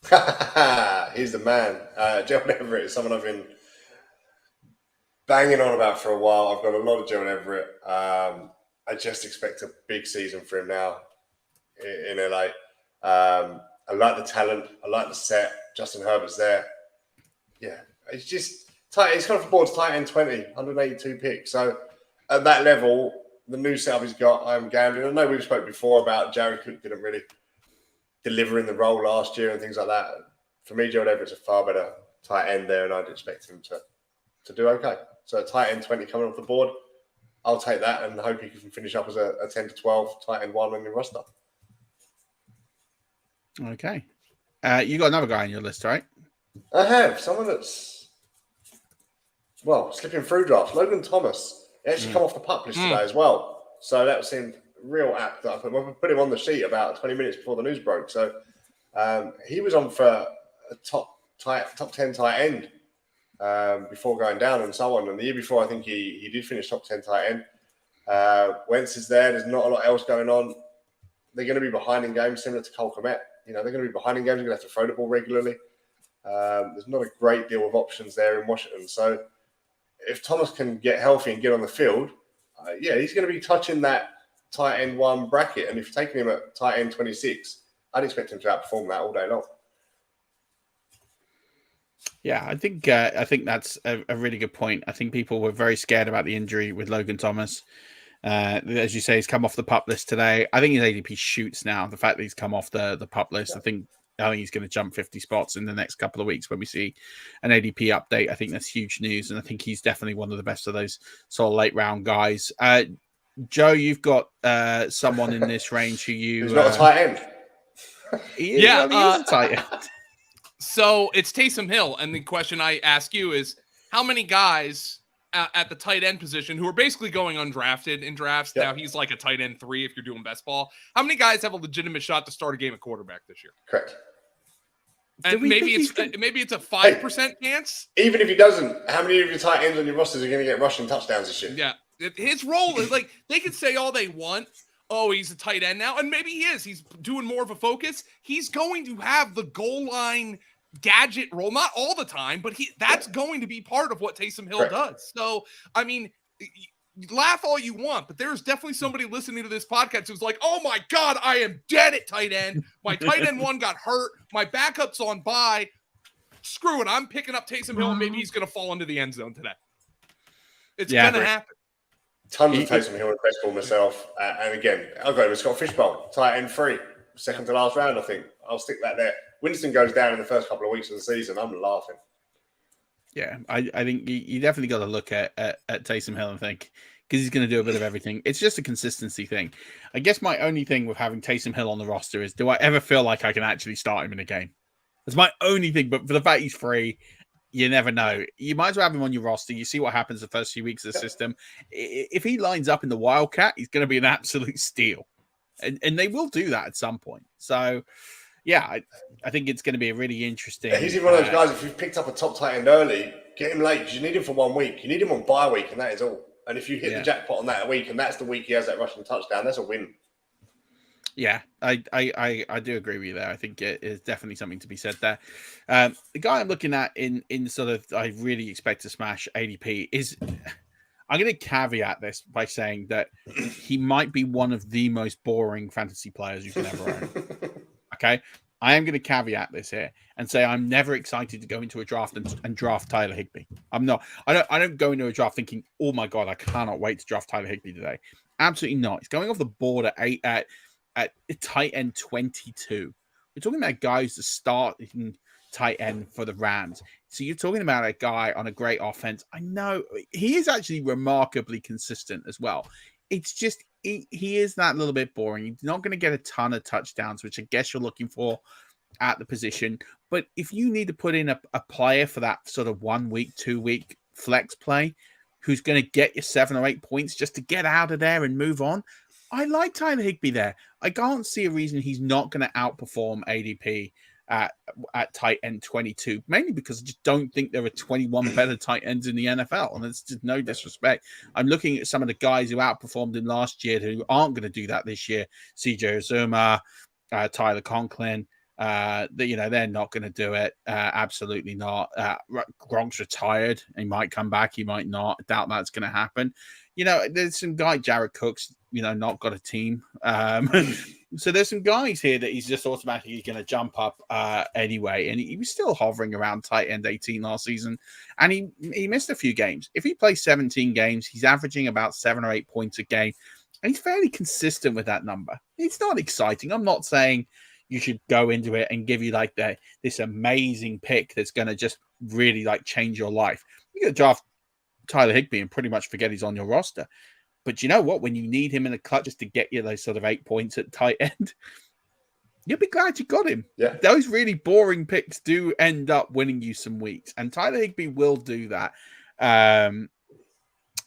He's the man. Gerald Everett is someone I've been banging on about for a while. I've got a lot of Gerald Everett. I just expect a big season for him now in LA. I like the talent. I like the set. Justin Herbert's there. Yeah, it's just tight. He's come off the board tight end 20, 182 picks. So at that level, the new setup he's got, I'm gambling. I know we've spoke before about Jared Cook didn't really deliver in the role last year and things like that. For me, Gerald Everett's a far better tight end there, and I'd expect him to do okay. So a tight end 20 coming off the board, I'll take that and hope he can finish up as a 10 to 12 tight end 1 on your roster. Okay. You got another guy on your list, right? I have someone that's slipping through drafts. Logan Thomas. He actually come off the pup list today as well. So that seemed real apt that I put him on the sheet about 20 minutes before the news broke. So he was on for a top 10 tight end before going down and so on. And the year before, I think he did finish top 10 tight end. Wentz is there. There's not a lot else going on. They're going to be behind in games, similar to Cole Kmet. They're going to be behind in games. They're going to have to throw the ball regularly. There's not a great deal of options there in Washington. So if Thomas can get healthy and get on the field, he's going to be touching that tight end 1 bracket. And if you're taking him at tight end 26, I'd expect him to outperform that all day long. Yeah, I think that's a really good point. I think people were very scared about the injury with Logan Thomas. As you say, he's come off the PUP list today. I think his ADP shoots now. The fact that he's come off the PUP list, I think he's going to jump 50 spots in the next couple of weeks when we see an ADP update. I think that's huge news, and I think he's definitely one of the best of those sort of late round guys. Joe, you've got someone in this range who you... He's not a tight end. He is a tight end. So it's Taysom Hill, and the question I ask you is, how many guys at the tight end position who are basically going undrafted in drafts? Now he's like a tight end 3 if you're doing best ball. How many guys have a legitimate shot to start a game at quarterback this year? Correct. And maybe it's a 5% chance. Even if he doesn't, how many of your tight ends on your rosters are going to get rushing touchdowns this year? Yeah, his role is like, they could say all they want. Oh, he's a tight end now, and maybe he is. He's doing more of a focus. He's going to have the goal line gadget role, not all the time, but that's going to be part of what Taysom Hill does. So, I mean, you laugh all you want, but there's definitely somebody listening to this podcast who's like, oh my God, I am dead at tight end. My tight end 1 got hurt. My backup's on bye. Screw it. I'm picking up Taysom Hill, and maybe he's going to fall into the end zone today. It's going to happen. Tons of Taysom Hill and baseball myself. And again, I'll go with Scott Fishbowl, tight end 3, second to last round, I think. I'll stick that there. Winston goes down in the first couple of weeks of the season. I'm laughing. Yeah, I think you definitely got to look at Taysom Hill and think, because he's going to do a bit of everything. It's just a consistency thing. I guess my only thing with having Taysom Hill on the roster is, do I ever feel like I can actually start him in a game? That's my only thing. But for the fact he's free, you never know. You might as well have him on your roster. You see what happens the first few weeks of the system. If he lines up in the Wildcat, he's going to be an absolute steal. And they will do that at some point. So, yeah, I think it's going to be a really interesting... Yeah, he's one of those guys, if you've picked up a top tight end early, get him late, because you need him for 1 week. You need him on bye week, and that is all. And if you hit the jackpot on that week, and that's the week he has that rushing touchdown, that's a win. Yeah, I do agree with you there. I think it is definitely something to be said there. The guy I'm looking at in sort of, I really expect to smash ADP is... I'm going to caveat this by saying that he might be one of the most boring fantasy players you can ever own. Okay? I am going to caveat this here and say I'm never excited to go into a draft and draft Tyler Higbee. I'm not. I don't go into a draft thinking, oh my God, I cannot wait to draft Tyler Higbee today. Absolutely not. He's going off the board at tight end 22. We're talking about guys that start tight end for the Rams. So you're talking about a guy on a great offense. I know he is actually remarkably consistent as well. It's just he is that little bit boring. He's not going to get a ton of touchdowns, which I guess you're looking for at the position. But if you need to put in a player for that sort of 1 week, 2 week flex play, who's going to get you 7 or 8 points just to get out of there and move on, I like Tyler Higbee there. I can't see a reason he's not going to outperform ADP at tight end 22, mainly because I just don't think there are 21 better tight ends in the NFL, and it's just no disrespect. I'm looking at some of the guys who outperformed him last year who aren't going to do that this year. CJ Uzomah, Tyler Conklin, they're not going to do it. Absolutely not. Gronk's retired. He might come back. He might not. I doubt that's going to happen. There's some guy, Jared Cook's, not got a team. So there's some guys here that he's just automatically going to jump up anyway. And he was still hovering around tight end 18 last season. And he missed a few games. If he plays 17 games, he's averaging about 7 or 8 points a game. And he's fairly consistent with that number. It's not exciting. I'm not saying you should go into it and give you like this amazing pick that's going to just really like change your life. You could draft Tyler Higbee and pretty much forget he's on your roster. But you know what? When you need him in a clutch just to get you those sort of 8 points at tight end, you'll be glad you got him. Yeah. Those really boring picks do end up winning you some weeks. And Tyler Higbee will do that.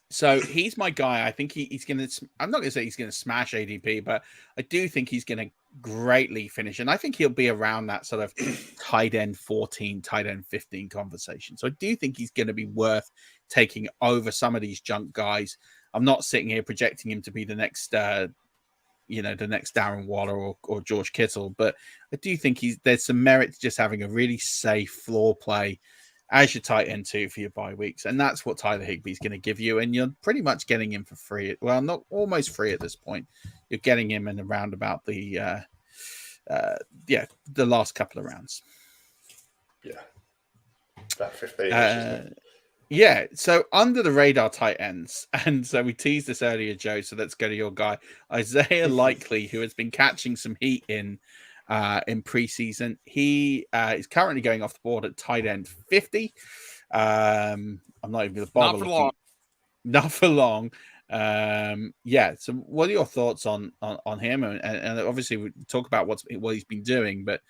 So he's my guy. I think he's going to... I'm not going to say he's going to smash ADP, but I do think he's going to greatly finish. And I think he'll be around that sort of tight end 14, tight end 15 conversation. So I do think he's going to be worth taking over some of these junk guys. I'm not sitting here projecting him to be the next, the next Darren Waller or George Kittle, but I do think there's some merit to just having a really safe floor play as your tight end 2 for your bye weeks. And that's what Tyler Higbee's going to give you. And you're pretty much getting him for free. Well, not almost free at this point. You're getting him in around about the last couple of rounds. Yeah. About 15. Yeah. So under the radar tight ends. And so we teased this earlier, Joe. So let's go to your guy, Isaiah Likely, who has been catching some heat in preseason. He is currently going off the board at tight end 50. I'm not even going to bother. Not for long. So what are your thoughts on him? And obviously we talk about what he's been doing, but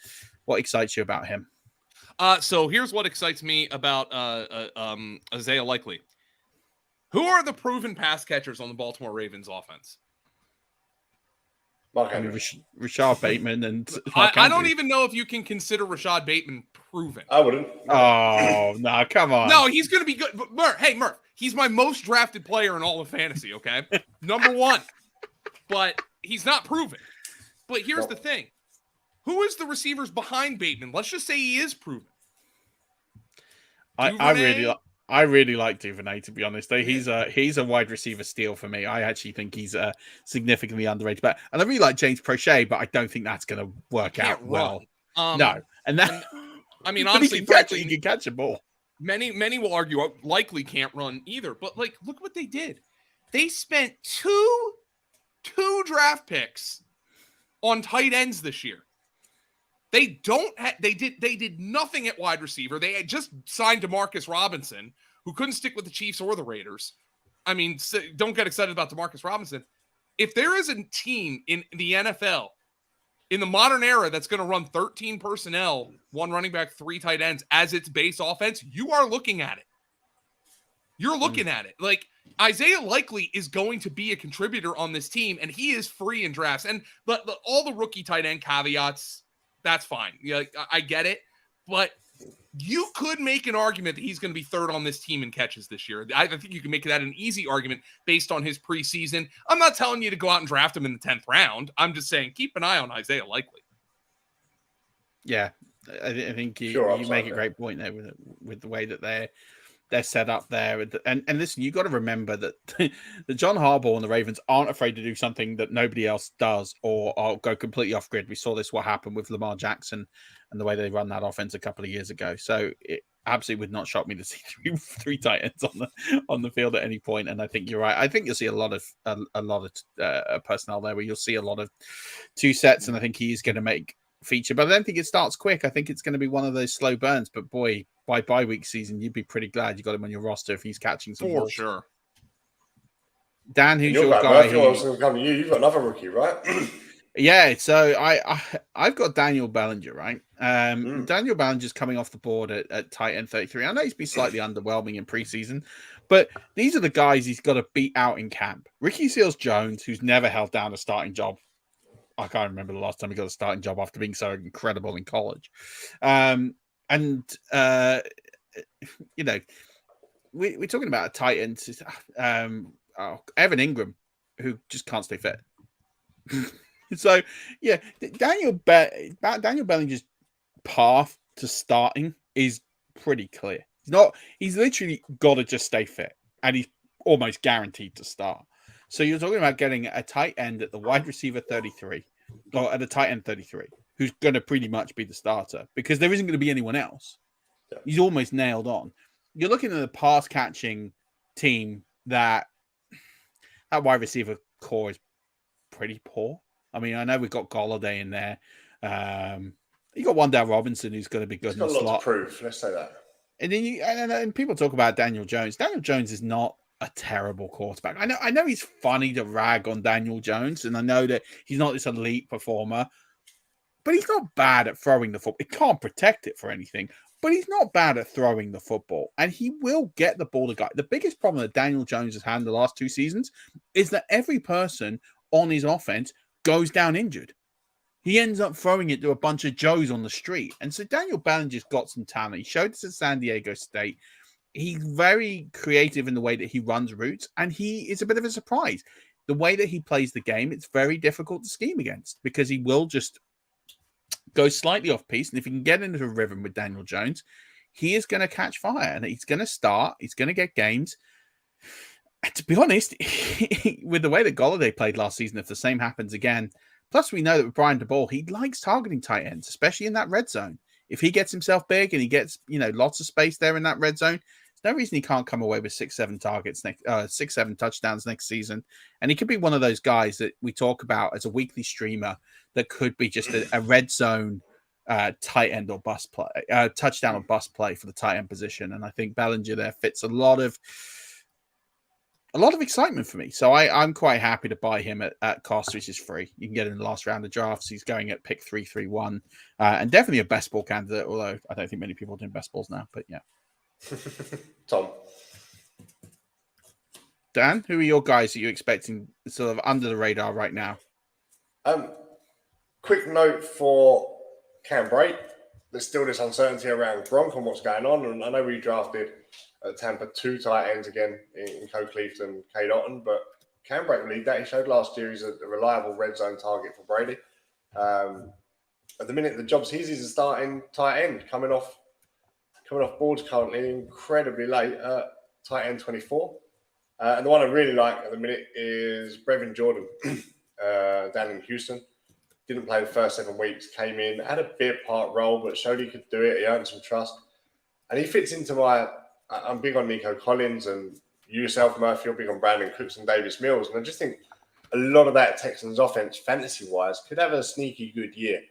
what excites you about him? So here's what excites me about Isaiah Likely. Who are the proven pass catchers on the Baltimore Ravens offense? Rashad Bateman and I don't even know if you can consider Rashad Bateman proven. I wouldn't. Oh no, come on. No, he's going to be good. But Murph, he's my most drafted player in all of fantasy. Okay, number 1, but he's not proven. But here's the thing: who is the receivers behind Bateman? Let's just say he is proven. I really like Duvernay, to be honest. He's a wide receiver steal for me. I actually think he's significantly underrated. And I really like James Prochet, but I don't think that's going to work out well. No, and that. I mean, honestly, he can catch a ball. Many will argue Likely can't run either. But look what they did. They spent two draft picks on tight ends this year. They did nothing at wide receiver. They had just signed DeMarcus Robinson, who couldn't stick with the Chiefs or the Raiders. I mean, don't get excited about DeMarcus Robinson. If there is a team in the NFL in the modern era that's going to run 13 personnel, 1 running back, 3 tight ends as its base offense, you are looking at it. You're looking at it. Like, Isaiah Likely is going to be a contributor on this team, and he is free in drafts. And all the rookie tight end caveats, that's fine. Yeah, I get it. But you could make an argument that he's going to be 3rd on this team in catches this year. I think you can make that an easy argument based on his preseason. I'm not telling you to go out and draft him in the 10th round. I'm just saying keep an eye on Isaiah Likely. Yeah, I think you make a great point there with the way that they're set up there. And listen, you got to remember that the John Harbaugh and the Ravens aren't afraid to do something that nobody else does or go completely off grid. We saw what happened with Lamar Jackson and the way they run that offense a couple of years ago. So it absolutely would not shock me to see three tight ends on the field at any point. And I think you're right. I think you'll see a lot of personnel there where you'll see a lot of 2 sets, and I think he's going to make feature. But I don't think it starts quick. I think it's going to be one of those slow burns. But boy, by bye week season, you'd be pretty glad you got him on your roster if he's catching some balls. Sure. Dan, who's your guy? You've got another rookie, right? Yeah, so I've got Daniel Bellinger, right? Daniel Bellinger's coming off the board at tight end 33. I know he's been slightly underwhelming in preseason, but these are the guys he's got to beat out in camp. Ricky Seals-Jones, who's never held down a starting job. I can't remember the last time he got a starting job after being so incredible in college. We're talking about a tight end, Evan Ingram, who just can't stay fit. So, yeah, Daniel Bellinger's path to starting is pretty clear. He's literally got to just stay fit, and he's almost guaranteed to start. So you're talking about getting a tight end at the wide receiver 33, or at a tight end 33, who's going to pretty much be the starter because there isn't going to be anyone else. Yeah. He's almost nailed on. You're looking at a pass catching team that wide receiver core is pretty poor. I mean, I know we've got Golladay in there. You got Wan'Dale Robinson, who's going to be good. He's got a lot to prove. Let's say that. And then and people talk about Daniel Jones. Daniel Jones is not a terrible quarterback. I know he's funny to rag on Daniel Jones, and I know that he's not this elite performer, but he's not bad at throwing the football. He can't protect it for anything, but he's not bad at throwing the football, and he will get the ball to guy. The biggest problem that Daniel Jones has had in the last 2 seasons is that every person on his offense goes down injured. He ends up throwing it to a bunch of Joes on the street. And so Daniel Bellinger's got some talent. He showed this at San Diego State. he's very creative in the way that he runs routes, and he is a bit of a surprise. The way that he plays the game, it's very difficult to scheme against because he will just go slightly off piece. And if he can get into a rhythm with Daniel Jones, he is going to catch fire and he's going to start. He's going to get games. And to be honest, with the way that Golladay played last season, if the same happens again, plus we know that with Brian DeBall, he likes targeting tight ends, especially in that red zone. If he gets himself big and he gets, lots of space there in that red zone, there's no reason he can't come away with 6-7 targets, 6-7 touchdowns next season. And he could be one of those guys that we talk about as a weekly streamer that could be just a red zone tight end or bust play, touchdown or bust play for the tight end position. And I think Bellinger there fits a lot of excitement for me. So I'm quite happy to buy him at cost, which is free. You can get him in the last round of drafts. He's going at pick 331 and definitely a best ball candidate, although I don't think many people are doing best balls now, but yeah. Tom. Dan, who are your guys that you're expecting sort of under the radar right now? Quick note for Cam Brate. There's still this uncertainty around Gronk and what's going on. And I know we drafted at Tampa 2 tight ends again in Coe Cleaft and Cade Otton, but Cam Brate will lead that. He showed last year he's a reliable red zone target for Brady. At the minute, the job's his is a starting tight end coming off boards currently, incredibly late at tight end 24. And the one I really like at the minute is Brevin Jordan down in Houston. Didn't play the first 7 weeks, came in, had a bit part role, but showed he could do it. He earned some trust. And he fits into I'm big on Nico Collins, and you yourself, Murphy, you're big on Brandon Cooks and Davis Mills. And I just think a lot of that Texans offense, fantasy-wise, could have a sneaky good year.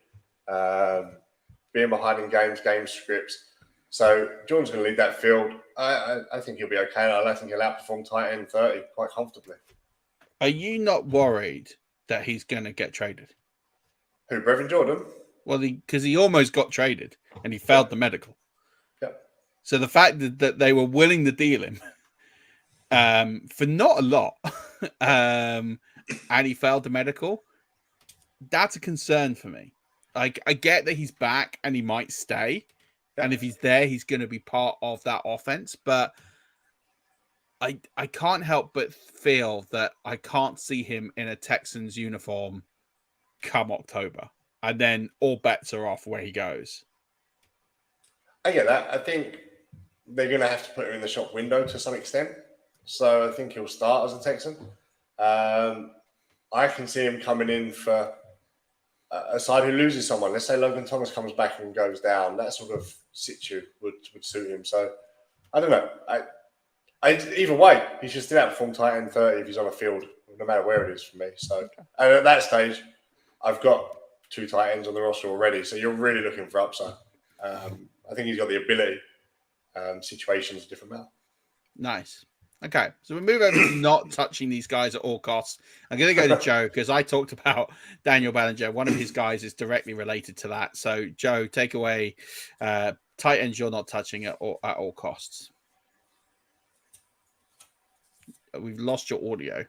Being behind in game scripts. So Jordan's going to lead that field. I think he'll be okay. I think he'll outperform tight end 30 quite comfortably. Are you not worried that he's going to get traded? Who, Brevin Jordan? Well, because he almost got traded and he failed the medical. Yep. So the fact that they were willing to deal him for not a lot and he failed the medical, that's a concern for me. I get that he's back and he might stay. And if he's there, he's going to be part of that offense. But I can't help but feel that I can't see him in a Texans uniform come October. And then all bets are off where he goes. I get that. I think they're going to have to put him in the shop window to some extent. So I think he'll start as a Texan. I can see him coming in for a side who loses someone. Let's say Logan Thomas comes back and goes down. That sort of situ would suit him. So I don't know. Either way, he should still outperform tight end 30 if he's on a field, no matter where it is for me. So and at that stage, I've got 2 tight ends on the roster already. So you're really looking for upside. I think he's got the ability. Situations different matter. Nice. Okay, so we move over to not touching these guys at all costs. I'm going to go to Joe because I talked about Daniel Bellinger. One of his guys is directly related to that. So, Joe, take away tight ends you're not touching at all costs. We've lost your audio.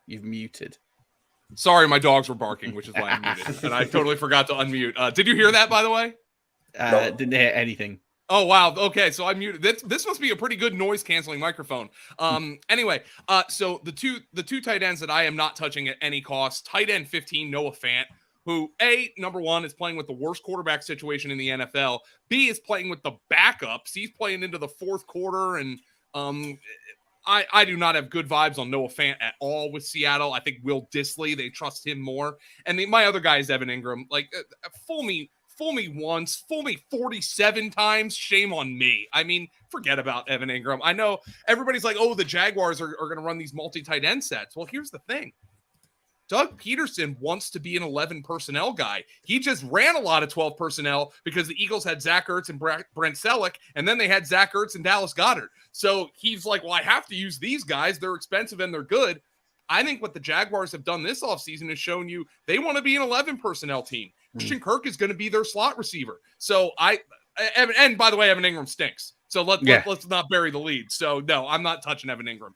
You've muted. Sorry, my dogs were barking, which is why I'm muted. And I totally forgot to unmute. Did you hear that, by the way? No. Didn't hear anything. Oh, wow. Okay, so I muted. This must be a pretty good noise-canceling microphone. Anyway, so the two tight ends that I am not touching at any cost, tight end 15, Noah Fant, who, A, number one, is playing with the worst quarterback situation in the NFL. B, is playing with the backups. He's playing into the fourth quarter, and I do not have good vibes on Noah Fant at all with Seattle. I think Will Dissly, they trust him more. And my other guy is Evan Ingram. Like, fool me once, fool me 47 times, shame on me. I mean, forget about Evan Ingram. I know everybody's like, oh, the Jaguars are going to run these multi-tight end sets. Well, here's the thing. Doug Peterson wants to be an 11 personnel guy. He just ran a lot of 12 personnel because the Eagles had Zach Ertz and Brent Selleck, and then they had Zach Ertz and Dallas Goedert. So he's like, well, I have to use these guys. They're expensive and they're good. I think what the Jaguars have done this offseason has shown you they want to be an 11 personnel team. Christian Kirk is going to be their slot receiver. So and by the way, Evan Ingram stinks. So let's not bury the lead. So no, I'm not touching Evan Ingram.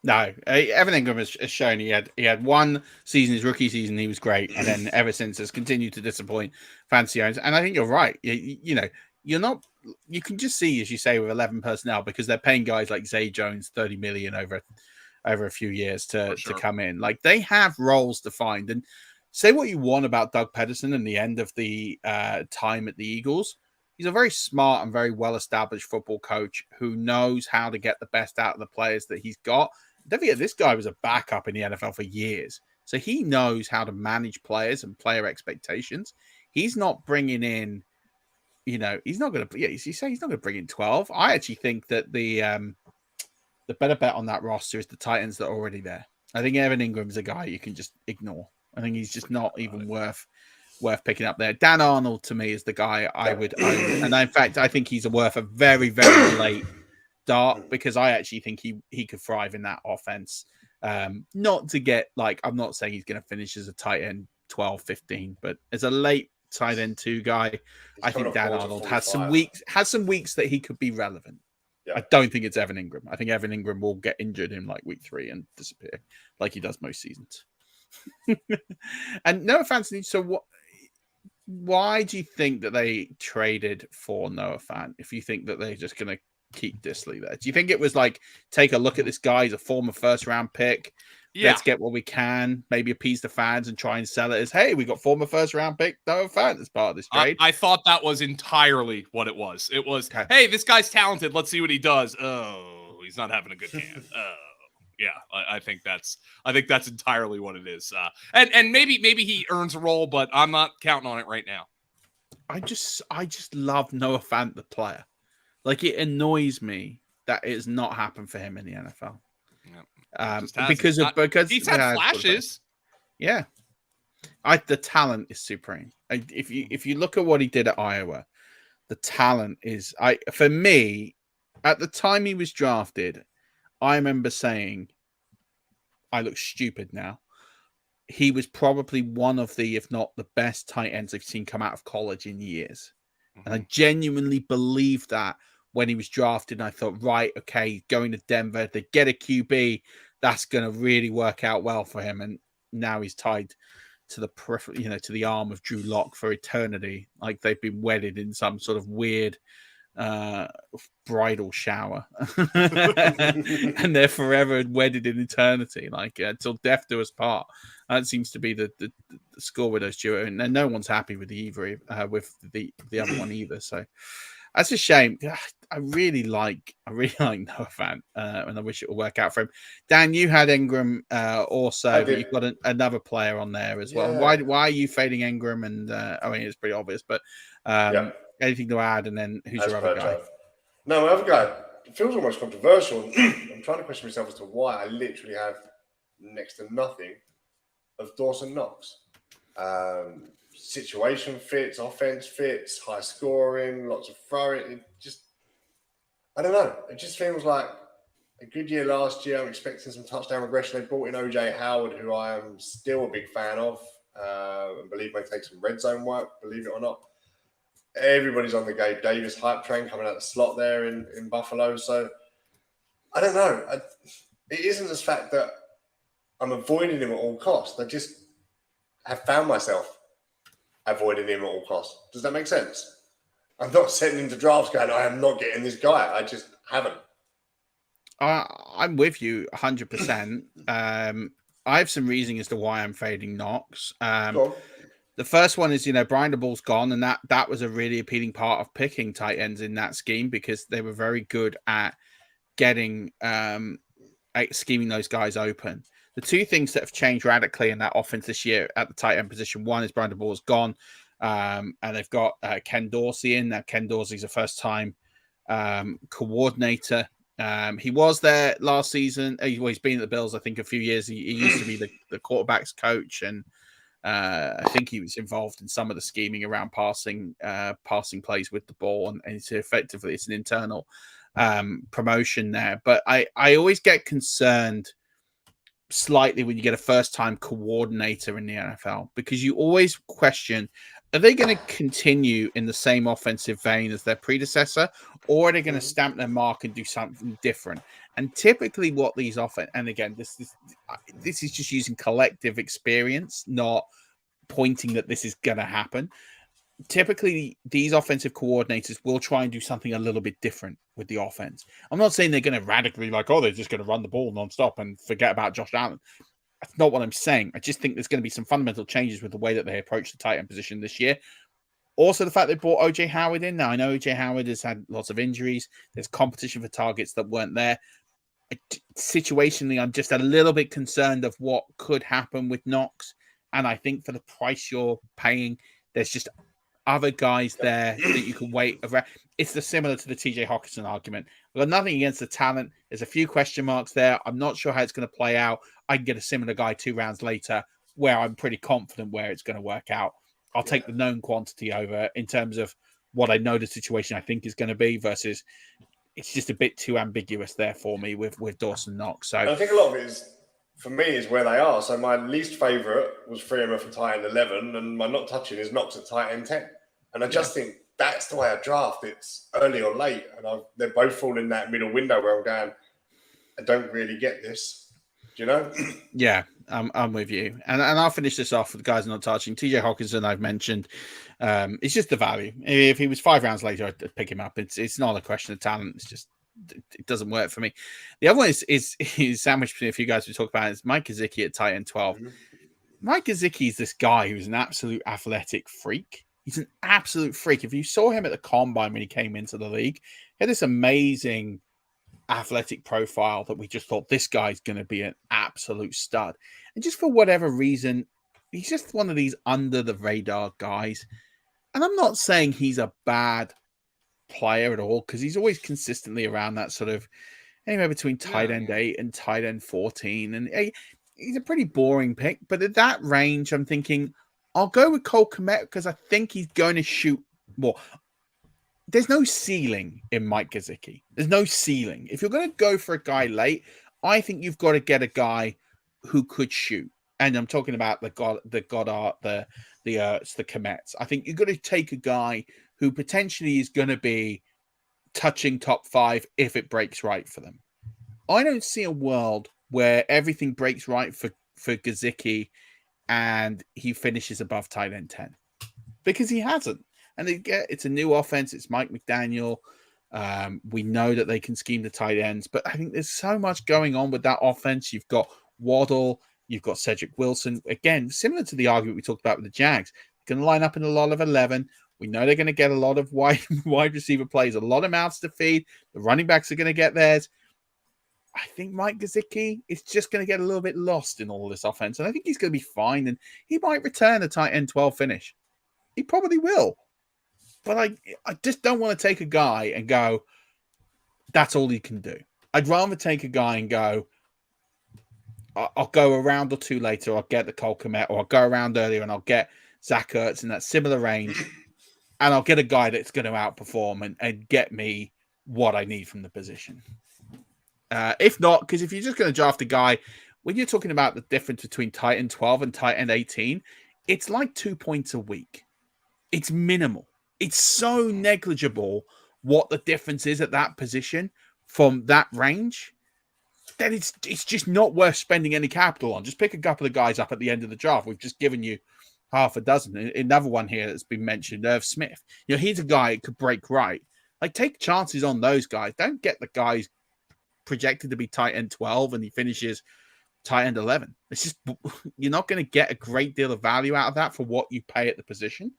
No, Evan Ingram has shown he had one season, his rookie season, he was great, and then ever since has continued to disappoint fancy owners. And I think you're right. You know, you can just see, as you say, with 11 personnel, because they're paying guys like Zay Jones 30 million over a few years to come in. Like, they have roles defined. And say what you want about Doug Pederson and the end of the time at the Eagles, he's a very smart and very well-established football coach who knows how to get the best out of the players that he's got. Don't forget, this guy was a backup in the NFL for years. So he knows how to manage players and player expectations. He's not bringing in, he's not going to, you say he's not going to bring in 12. I actually think that the better bet on that roster is the tight ends that are already there. I think Evan Ingram's a guy you can just ignore. I think he's just not even worth picking up there. Dan Arnold, to me, is the guy I would own. And in fact, I think he's worth a very, very late dart, because I actually think he could thrive in that offense. Not to get, like, I'm not saying he's going to finish as a tight end 12, 15, but as a late tight end 2 guy, I think Dan Arnold has some weeks that he could be relevant. Yeah. I don't think it's Evan Ingram. I think Evan Ingram will get injured in like week 3 and disappear like he does most seasons. And Noah Fant, so why do you think that they traded for Noah Fant if you think that they're just going to keep Disley there? Do you think it was like, take a look at this guy, he's a former first-round pick, let's get what we can, maybe appease the fans and try and sell it as, hey, we got former first-round pick Noah Fant as part of this trade? I thought that was entirely what it was. It was, hey, this guy's talented, let's see what he does. Oh, he's not having a good camp. Yeah, I think that's entirely what it is. And maybe he earns a role, but I'm not counting on it right now. I just love Noah Fant, the player. Like, it annoys me that it has not happened for him in the NFL. Yeah, because he's had flashes. Yeah, the talent is supreme. If you look at what he did at Iowa, the talent is. For me, at the time he was drafted, I remember saying, I look stupid now. He was probably one of the, if not the best tight ends I've seen come out of college in years. Mm-hmm. And I genuinely believed that when he was drafted. And I thought, right, okay, going to Denver, they get a QB, that's going to really work out well for him. And now he's tied to the peripheral, to the arm of Drew Lock for eternity. Like they've been wedded in some sort of weird bridal shower and they're forever wedded in eternity, like until death do us part. That seems to be the score with those two, and no one's happy with either with the other one either. So that's a shame. I really like Noah Fant, and I wish it would work out for him. Dan, you had Ingram also, but you've got another player on there as well. Why are you fading Ingram? And I mean, it's pretty obvious, but anything to add? And then who's your other guy? No, my other guy, it feels almost controversial. I'm trying to question myself as to why I literally have next to nothing of Dawson Knox. Situation fits, offense fits, high scoring, lots of throwing. I don't know. It just feels like a good year last year. I'm expecting some touchdown regression. They brought in OJ Howard, who I am still a big fan of, and believe may take some red zone work, believe it or not. Everybody's on the Gabe Davis hype train coming out the slot there in Buffalo. So I don't know. It isn't the fact that I'm avoiding him at all costs. I just have found myself avoiding him at all costs. Does that make sense? I'm not sending him to drafts going, I am not getting this guy. I just haven't. I'm with you 100%. I have some reasoning as to why I'm fading Knox. The first one is, Brian DeBall's gone, and that was a really appealing part of picking tight ends in that scheme because they were very good at getting scheming those guys open. The two things that have changed radically in that offense this year at the tight end position, one is Brian DeBall's gone, and they've got Ken Dorsey in. Now, Ken Dorsey's a first-time coordinator. He was there last season. He's been at the Bills, I think, a few years. He used to be the quarterback's coach, and I think he was involved in some of the scheming around passing plays with the ball, and it's an internal promotion there. But I always get concerned slightly when you get a first-time coordinator in the NFL because you always question, are they going to continue in the same offensive vein as their predecessor, or are they going to stamp their mark and do something different? And typically what these and again, this is just using collective experience, not pointing that this is going to happen. typically these offensive coordinators will try and do something a little bit different with the offense. I'm not saying they're going to radically they're just going to run the ball nonstop and forget about Josh Allen. That's not what I'm saying. I just think there's going to be some fundamental changes with the way that they approach the tight end position this year. Also, the fact they brought OJ Howard in. Now, I know OJ Howard has had lots of injuries. There's competition for targets that weren't there. Situationally, I'm just a little bit concerned of what could happen with Knox. And I think for the price you're paying, there's just other guys there that you can wait around. It's similar to the TJ Hockenson argument. I've got nothing against the talent. There's a few question marks there. I'm not sure how it's going to play out. I can get a similar guy 2 rounds later where I'm pretty confident where it's going to work out. I'll take the known quantity over in terms of what I know the situation I think is going to be versus it's just a bit too ambiguous there for me with Dawson Knox. So I think a lot of it is, for me, is where they are. So my least favourite was Freeman for tight end 11, and my not touching is Knox at tight end 10. And I just think that's the way I draft. It's early or late, and they're both falling in that middle window where I'm going, I don't really get this. Do you know? Yeah, I'm with you. And I'll finish this off with the guys not touching. TJ Hockenson, I've mentioned. It's just the value. If he was 5 rounds later, I'd pick him up. It's not a question of talent. It's just it doesn't work for me. The other one is sandwiched between a few guys we talk about. It's Mike Gesicki at tight end 12. Mm-hmm. Mike Gesicki is this guy who's an absolute athletic freak. He's an absolute freak. If you saw him at the combine when he came into the league, he had this amazing athletic profile that we just thought this guy's going to be an absolute stud. And just for whatever reason, he's just one of these under the radar guys. And I'm not saying he's a bad player at all, because he's always consistently around that sort of anywhere between tight end 8 and tight end 14. And he's a pretty boring pick. But at that range, I'm thinking, I'll go with Cole Kmet because I think he's going to shoot more. There's no ceiling in Mike Gesicki. There's no ceiling. If you're going to go for a guy late, I think you've got to get a guy who could shoot. And I'm talking about the Goddard, the Kmets. I think you've got to take a guy who potentially is going to be touching top 5 if it breaks right for them. I don't see a world where everything breaks right for Gesicki and he finishes above tight end 10 because he hasn't. And it's a new offense. It's Mike McDaniel. We know that they can scheme the tight ends, but I think there's so much going on with that offense. You've got Waddle. You've got Cedric Wilson. Again, similar to the argument we talked about with the Jags. Going to line up in a lot of 11. We know they're going to get a lot of wide receiver plays, a lot of mouths to feed. The running backs are going to get theirs. I think Mike Gesicki is just going to get a little bit lost in all this offense, and I think he's going to be fine, and he might return a tight end 12 finish. He probably will. But I just don't want to take a guy and go, that's all he can do. I'd rather take a guy and go, I'll go a round or 2 later, I'll get the Cole Kmet, or I'll go around earlier and I'll get Zach Ertz in that similar range, and I'll get a guy that's going to outperform and get me what I need from the position. If not, because if you're just going to draft a guy, when you're talking about the difference between tight end 12 and tight end 18, it's like 2 points a week. It's minimal. It's so negligible what the difference is at that position from that range that it's just not worth spending any capital on. Just pick a couple of guys up at the end of the draft. We've just given you half a dozen. Another one here that's been mentioned, Irv Smith. He's a guy that could break right. Like, take chances on those guys. Don't get the guys projected to be tight end 12 and he finishes tight end 11. It's just, you're not going to get a great deal of value out of that for what you pay at the position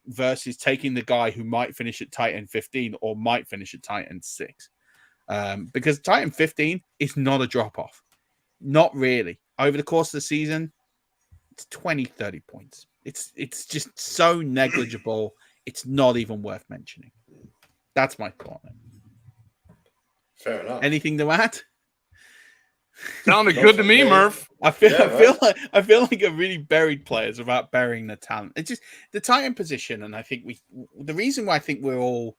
versus taking the guy who might finish at tight end 15 or might finish at tight end 6. Because tight end 15 is not a drop-off. Not really. Over the course of the season, it's 20, 30 points. It's just so negligible, it's not even worth mentioning. That's my thought. Fair enough. Anything to add? Sounded good to me, Murph. I feel like a really buried players without burying the talent. It's just the tight end position, and I think the reason why I think we're all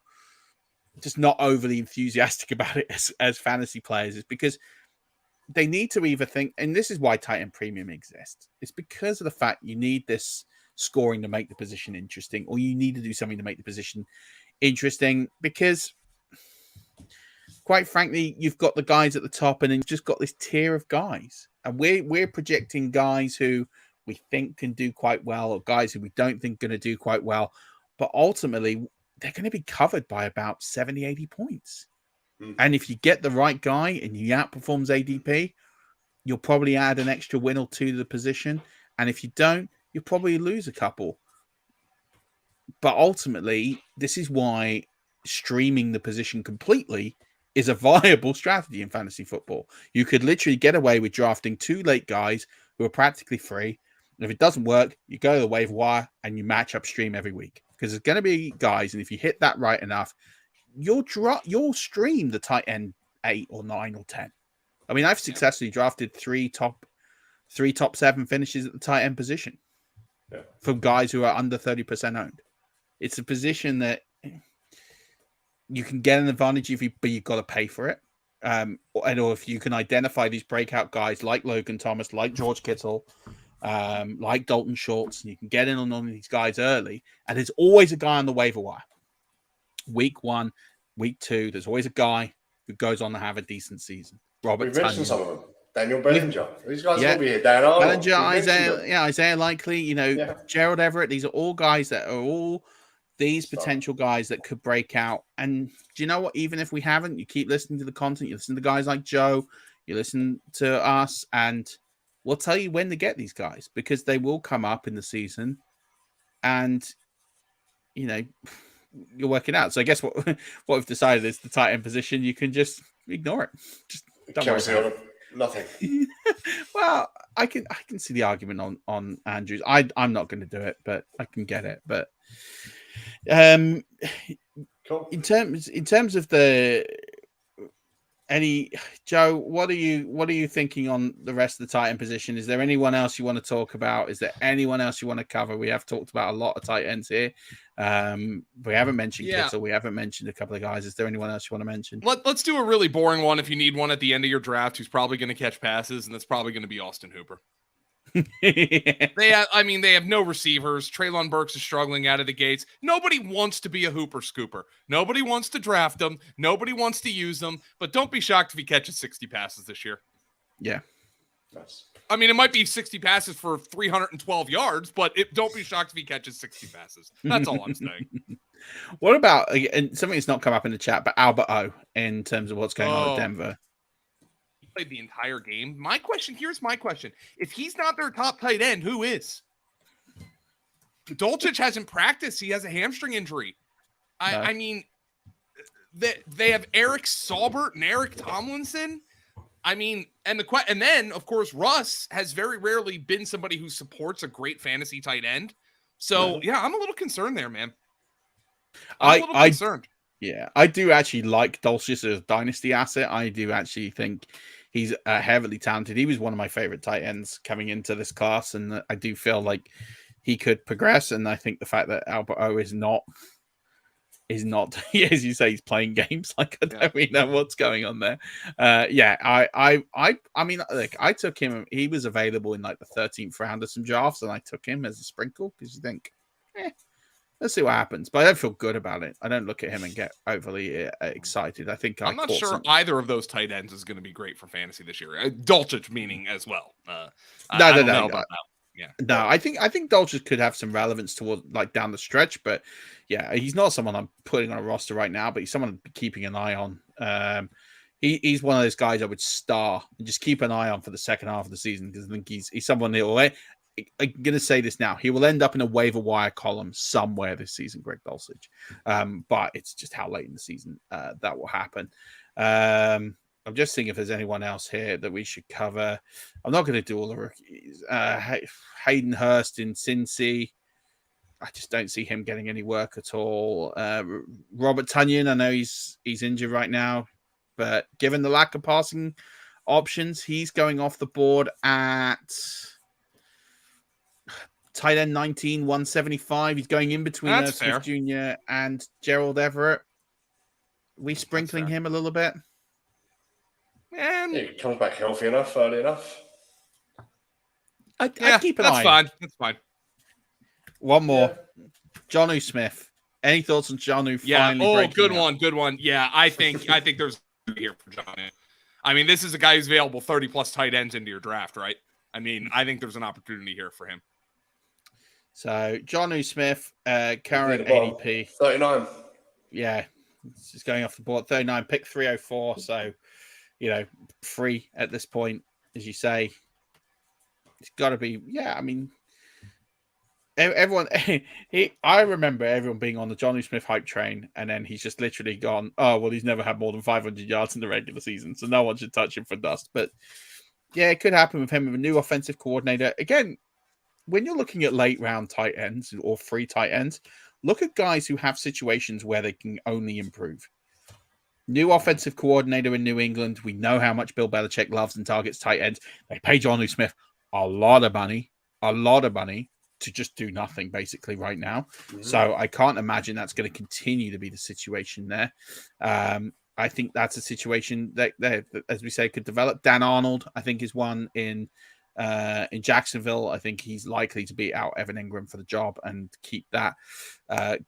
just not overly enthusiastic about it as fantasy players is because they need to either think, and this is why tight end premium exists. It's because of the fact you need this scoring to make the position interesting, or you need to do something to make the position interesting because, quite frankly, you've got the guys at the top and then you've just got this tier of guys. And we're projecting guys who we think can do quite well or guys who we don't think are going to do quite well. but ultimately they're going to be covered by about 70, 80 points. Mm. And if you get the right guy and he outperforms ADP, you'll probably add an extra win or two to the position. And if you don't, you'll probably lose a couple. But ultimately, this is why streaming the position completely is a viable strategy in fantasy football. You could literally get away with drafting 2 late guys who are practically free. And if it doesn't work, you go to the waiver wire and you match up stream every week. Because there's going to be guys, and if you hit that right enough, you'll stream the tight end 8 or 9 or 10. I mean, I've successfully drafted 3 top 7 finishes at the tight end position from guys who are under 30% owned. It's a position that you can get an advantage but you've got to pay for it. Or if you can identify these breakout guys like Logan Thomas, like George Kittle, like Dalton Schultz, and you can get in on these guys early. And there's always a guy on the waiver wire. Week 1, week 2, there's always a guy who goes on to have a decent season. We've mentioned some of them. Daniel Bellinger. These guys will be here. Dan Arnold. Bellinger, Isaiah Likely, Gerald Everett. These are all guys that are all these potential guys that could break out. And do you know what? Even if we haven't, you keep listening to the content. You listen to guys like Joe. You listen to us, and we'll tell you when to get these guys because they will come up in the season. And you're working out. So I guess what we've decided is the tight end position. You can just ignore it. Just don't worry about it. Nothing. Well, I can see the argument on Andrews. I'm not going to do it, but I can get it. But cool. in terms of Joe, what are you thinking on the rest of the tight end position? Is there anyone else you want to talk about? Is there anyone else you want to cover? We have talked about a lot of tight ends here. We haven't mentioned Kittle. We haven't mentioned a couple of guys. Is there anyone else you want to mention? Let's do a really boring one if you need one at the end of your draft who's probably going to catch passes, and that's probably going to be Austin Hooper. They have no receivers. Treylon Burks is struggling out of the gates. Nobody wants to be a Hooper scooper. Nobody wants to draft him. Nobody wants to use them. But don't be shocked if he catches 60 passes this year. Yeah. Nice. I mean, it might be 60 passes for 312 yards, but don't be shocked if he catches 60 passes. That's all I'm saying. What about, and something that's not come up in the chat, but Albert O in terms of what's going on at Denver? He played the entire game. Here's my question. If he's not their top tight end, who is? Dulcich hasn't practiced. He has a hamstring injury. I mean, they have Eric Saubert and Eric Tomlinson. I mean, and then of course Russ has very rarely been somebody who supports a great fantasy tight end. So yeah, I'm a little concerned there, man. I'm a little concerned. Yeah, I do actually like Dulcich as a dynasty asset. I do actually think he's heavily talented. He was one of my favorite tight ends coming into this class, and I do feel like he could progress. And I think the fact that Albert O is not, as you say, he's playing games. Like I don't really know what's going on there. I mean, look, I took him. He was available in like the 13th round of some drafts, and I took him as a sprinkle because you think, let's see what happens. But I don't feel good about it. I don't look at him and get overly excited. I think I'm not sure either of those tight ends is going to be great for fantasy this year. Dulcich meaning as well. I don't know about that. Yeah. No, I think Dulcich could have some relevance toward like down the stretch, but yeah, he's not someone I'm putting on a roster right now, but he's someone I'm keeping an eye on. He's one of those guys I would star and just keep an eye on for the second half of the season because I think he's someone that will. I'm going to say this now. He will end up in a waiver wire column somewhere this season, Greg Dulcich. But it's just how late in the season that will happen. I'm just thinking if there's anyone else here that we should cover. I'm not going to do all the rookies. Hayden Hurst in Cincy. I just don't see him getting any work at all. Robert Tonyan, I know he's injured right now, but given the lack of passing options, he's going off the board at tight end 19, 175. He's going in between Smith Jr. and Gerald Everett. We sprinkling him a little bit. And he comes back healthy enough, early enough. I keep an eye. That's fine. One more. Jonnu Smith. Any thoughts on Jonnu? Yeah. Good one. Yeah, I think there's here for Jonnu. I mean, this is a guy who's available 30 plus tight ends into your draft, right? I mean, I think there's an opportunity here for him. So Jonnu Smith, current Bottom. ADP. 39. Yeah, it's just going off the board. 39, pick 304. So, free at this point, as you say. It's got to be, yeah, I mean, everyone, I remember everyone being on the Jonnu Smith hype train, and then he's just literally gone, oh, well, he's never had more than 500 yards in the regular season, so no one should touch him for dust. But yeah, it could happen with him with a new offensive coordinator. Again, when you're looking at late round tight ends or free tight ends, look at guys who have situations where they can only improve. New offensive coordinator in New England. We know how much Bill Belichick loves and targets tight ends. They pay Jonnu Smith a lot of money to just do nothing basically right now. Mm-hmm. So I can't imagine that's going to continue to be the situation there. I think that's a situation that, as we say, could develop. Dan Arnold, I think, is one in Jacksonville. I think he's likely to beat out Evan Ingram for the job and keep that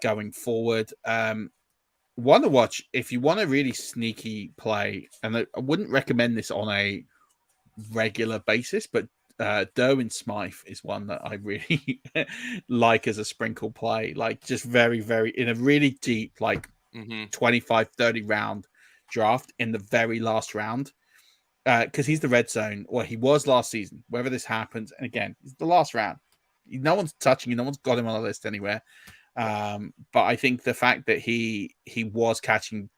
going forward. One to watch if you want a really sneaky play, and I wouldn't recommend this on a regular basis, but Derwin Smythe is one that I really like as a sprinkle play, like just very, very in a really deep, like 25, 30 round draft in the very last round. Because he's the red zone, or he was last season, whether this happens. And again, it's the last round. No one's touching him. No one's got him on the list anywhere. But I think the fact that he was catching,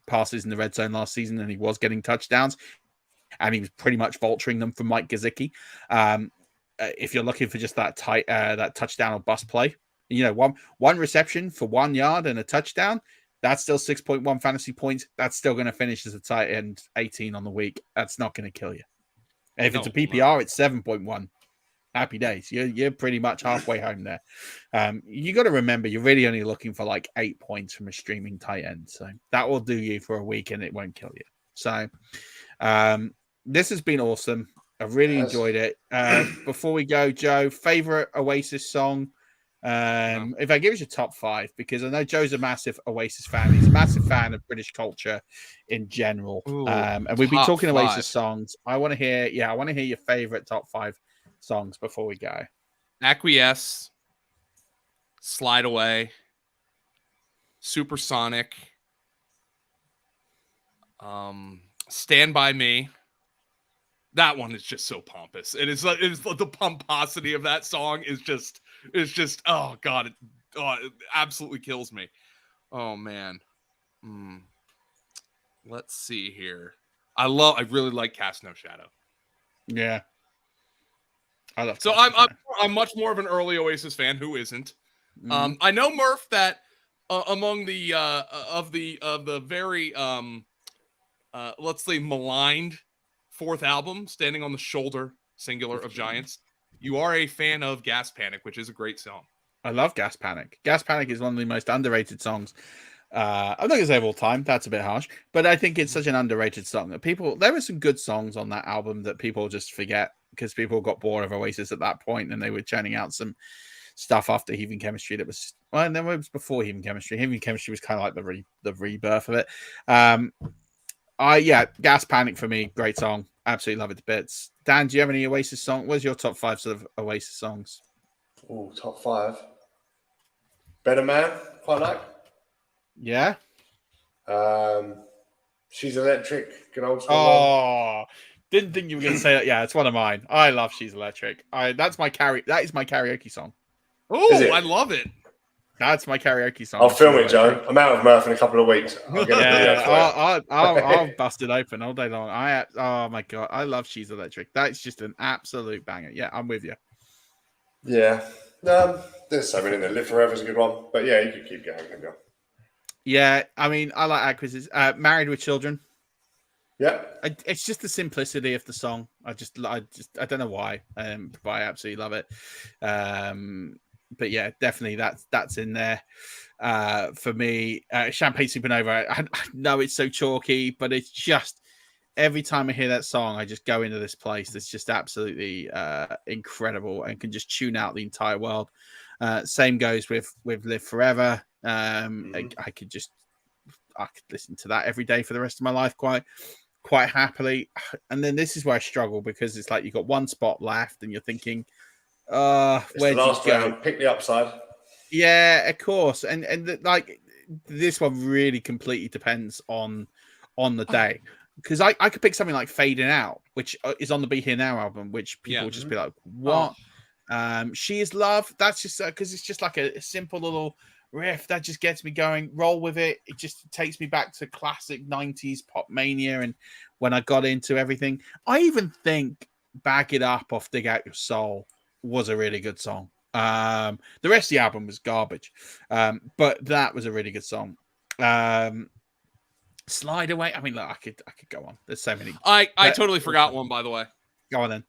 passes in the red zone last season, and he was getting touchdowns, and he was pretty much vulturing them from Mike Gesicki. If you're looking for just that touchdown or bust play, one reception for 1 yard and a touchdown, that's still 6.1 fantasy points. That's still going to finish as a tight end 18 on the week. That's not going to kill you. And if it's a PPR, it's 7.1. Happy days. You're pretty much halfway home there. You got to remember, you're really only looking for like 8 points from a streaming tight end. So that will do you for a week and it won't kill you. So this has been awesome. I've really enjoyed it. Before we go, Joe, favorite Oasis song? If I give you your top 5, because I know Joe's a massive Oasis fan. He's a massive fan of British culture in general. Ooh, and we've been talking 5. Oasis songs. I want to hear your favorite top 5 songs before we go. Acquiesce, Slide Away, Supersonic, Stand By Me. That one is just so pompous. It is the pomposity of that song is just oh god, it absolutely kills me. Oh man. Let's see here. I really like Cast No Shadow. Yeah. I love. So I'm much more of an early Oasis fan. Who isn't? Mm-hmm. I know, Murph, that among the of the very let's say maligned 4th album, Standing on the Shoulder, singular, of Giants, you are a fan of Gas Panic, which is a great song. I love Gas Panic. Gas Panic is one of the most underrated songs. I'm not going to say of all time. That's a bit harsh. But I think it's such an underrated song that there were some good songs on that album that people just forget because people got bored of Oasis at that point and they were churning out some stuff after Heaving Chemistry that was... Well, and then it was before Heaving Chemistry. Heaving Chemistry was kind of like the rebirth of it. Gas Panic for me, great song. Absolutely love it to bits. Dan, do you have any Oasis song? What's your top 5 sort of Oasis songs? Oh, top 5. Better Man, quite like. Yeah. She's Electric, good old school. Oh, didn't think you were going to say that. Yeah, it's one of mine. I love She's Electric. That is my karaoke song. Oh, I love it. That's my karaoke song. I'll film it, Joe. I'm out of Murph in a couple of weeks. I'll bust it open all day long. Oh my god, I love She's Electric. That's just an absolute banger. Yeah, I'm with you. Yeah, there's so many in there. Live Forever is a good one, but yeah, you could keep going. Yeah, I mean, I like Acquisitions. Married with Children. Yeah, it's just the simplicity of the song. I don't know why, but I absolutely love it. But yeah, definitely that's in there for me. Champagne Supernova. I know it's so chalky, but it's just every time I hear that song, I just go into this place that's just absolutely incredible and can just tune out the entire world. Same goes with Live Forever. I could listen to that every day for the rest of my life quite happily. And then this is where I struggle because it's like you've got one spot left and you're thinking, It's where the do you last go? round. Pick the upside. Yeah, of course. And like this one really completely depends on the day. Because I could pick something like Fading Out, which is on the Be Here Now album, which people would just be like, what? She Is Love. That's just because it's just like a simple little riff that just gets me going. Roll with it. It just takes me back to classic 90s pop mania and when I got into everything. I even think Back It Up off Dig Out Your Soul was a really good song. The rest of the album was garbage, but that was a really good song. Slide Away. I mean, look, I could go on. There's so many. I totally forgot one, by the way. Go on then.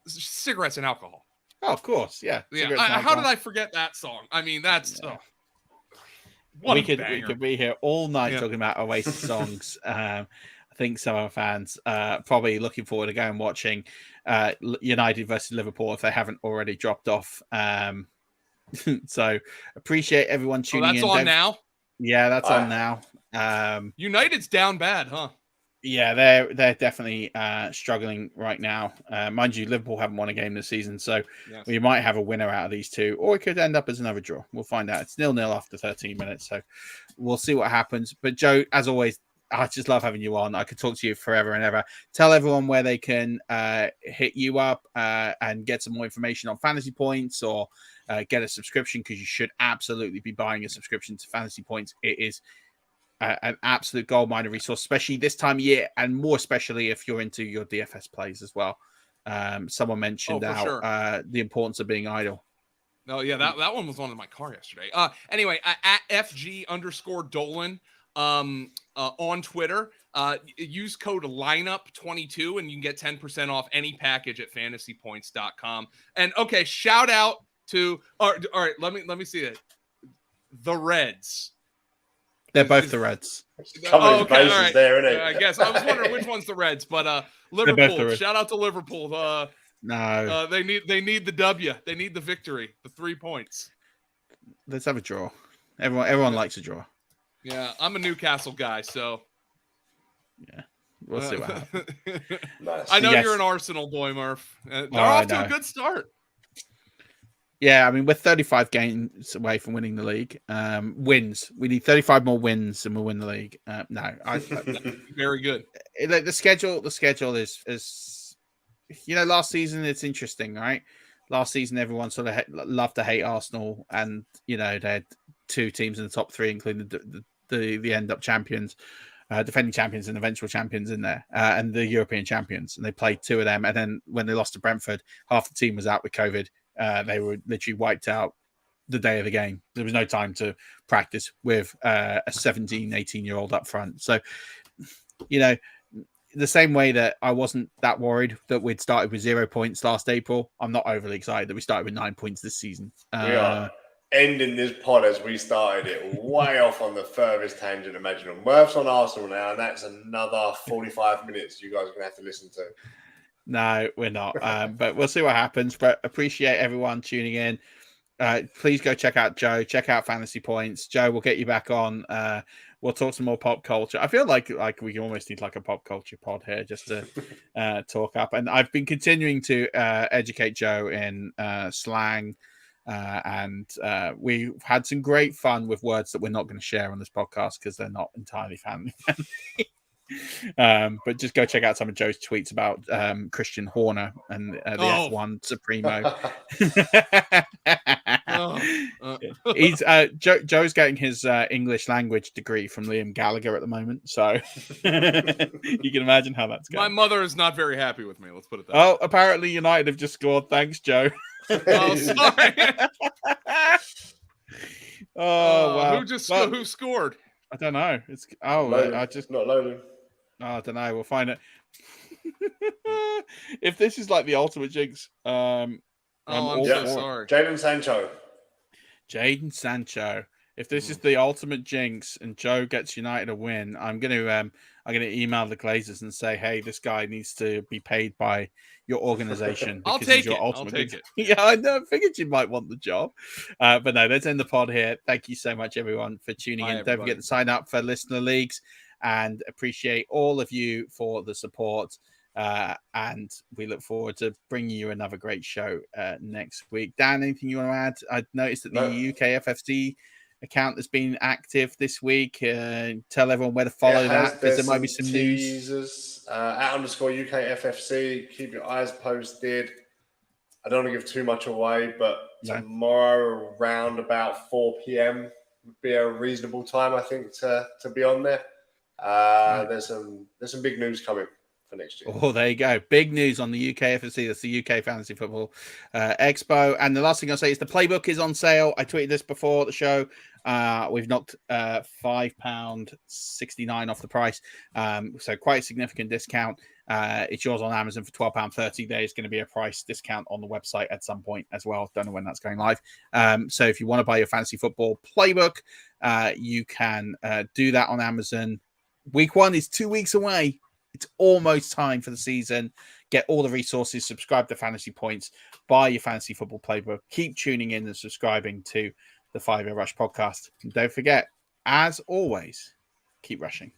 Cigarettes and alcohol. Oh, of course, yeah. How did I forget that song? I mean, that's we could be here all night talking about Oasis songs. I think some of our fans probably looking forward to going watching United versus Liverpool if they haven't already dropped off. So appreciate everyone tuning in. That's on now? Yeah, that's on now. United's down bad, huh? Yeah, they're definitely struggling right now. Mind you, Liverpool haven't won a game this season, so we might have a winner out of these two, or it could end up as another draw. We'll find out. It's 0-0 after 13 minutes, so we'll see what happens. But Joe, as always, I just love having you on. I could talk to you forever and ever. Tell everyone where they can hit you up and get some more information on Fantasy Points or get a subscription, because you should absolutely be buying a subscription to Fantasy Points. It is an absolute goldmine resource, especially this time of year, and more especially if you're into your DFS plays as well. Someone mentioned the importance of being idle. No, yeah, that one was on in my car yesterday. Anyway, at FG_Dolan on Twitter, use code lineup22 and you can get 10% off any package at fantasypoints.com. And okay, shout out to all right, let me see it. The Reds. They're both the Reds. Covering bases there, isn't it? I guess I was wondering which one's the Reds, but Liverpool. Shout out to Liverpool. No, they need the W. They need the victory. The 3 points. Let's have a draw. Everyone likes a draw. Yeah, I'm a Newcastle guy, so yeah, we'll see what happens. Nice. I know you're an Arsenal boy, Murph. They're off to a good start. Yeah, I mean, we're 35 games away from winning the league. Wins. We need 35 more wins and we'll win the league. Very good. The schedule is last season, it's interesting, right? Last season, everyone sort of loved to hate Arsenal, and they had two teams in the top three, including the end up champions, defending champions and eventual champions in there, and the European champions. And they played two of them. And then when they lost to Brentford, half the team was out with COVID. They were literally wiped out the day of the game. There was no time to practice with a 17, 18-year-old up front. So, the same way that I wasn't that worried that we'd started with 0 points last April, I'm not overly excited that we started with 9 points this season. We are ending this pod as we started it, way off on the furthest tangent imaginable. Murph's on Arsenal now, and that's another 45 minutes you guys are going to have to listen to. No, we're not. But we'll see what happens. But appreciate everyone tuning in. Please go check out Joe. Check out Fantasy Points. Joe, we'll get you back on. We'll talk some more pop culture. I feel like we almost need like a pop culture pod here just to talk up. And I've been continuing to educate Joe in slang. And we've had some great fun with words that we're not going to share on this podcast because they're not entirely family friendly. But just go check out some of Joe's tweets about Christian Horner and the F1 Supremo. He's Joe's getting his English language degree from Liam Gallagher at the moment, so you can imagine how that's going. My mother is not very happy with me. Let's put it that way. Oh, apparently United have just scored. Thanks, Joe. Oh, sorry. Wow. Who scored? I don't know. It's Loading. I just not loading. I don't know. We'll find it. If this is like the ultimate jinx, I'm so sorry. Jadon Sancho. If this is the ultimate jinx and Joe gets United a win, I'm gonna email the Glazers and say, hey, this guy needs to be paid by your organization. I'll take it. Yeah, I know. I figured you might want the job. But no, let's end the pod here. Thank you so much, everyone, for tuning in. Don't forget to sign up for listener leagues, and appreciate all of you for the support. And we look forward to bringing you another great show next week. Dan, anything you want to add? I noticed that the UKFFC account has been active this week. Tell everyone where to follow that, because there might be some teasers. @_UKFFC. Keep your eyes posted. I don't want to give too much away, but tomorrow around about 4 p.m. would be a reasonable time, I think, to be on there. There's some big news coming for next year. Oh, there you go. Big news on the UKFFC. That's the UK Fantasy Football Expo. And the last thing I'll say is the playbook is on sale. I tweeted this before the show. We've knocked £5.69 off the price. So quite a significant discount. It's yours on Amazon for £12.30. There's going to be a price discount on the website at some point as well. Don't know when that's going live. So if you want to buy your fantasy football playbook, you can do that on Amazon. Week 1 is 2 weeks away. It's almost time for the season. Get all the resources, subscribe to Fantasy Points, buy your fantasy football playbook. Keep tuning in and subscribing to the 5 Year Rush podcast. And don't forget, as always, keep rushing.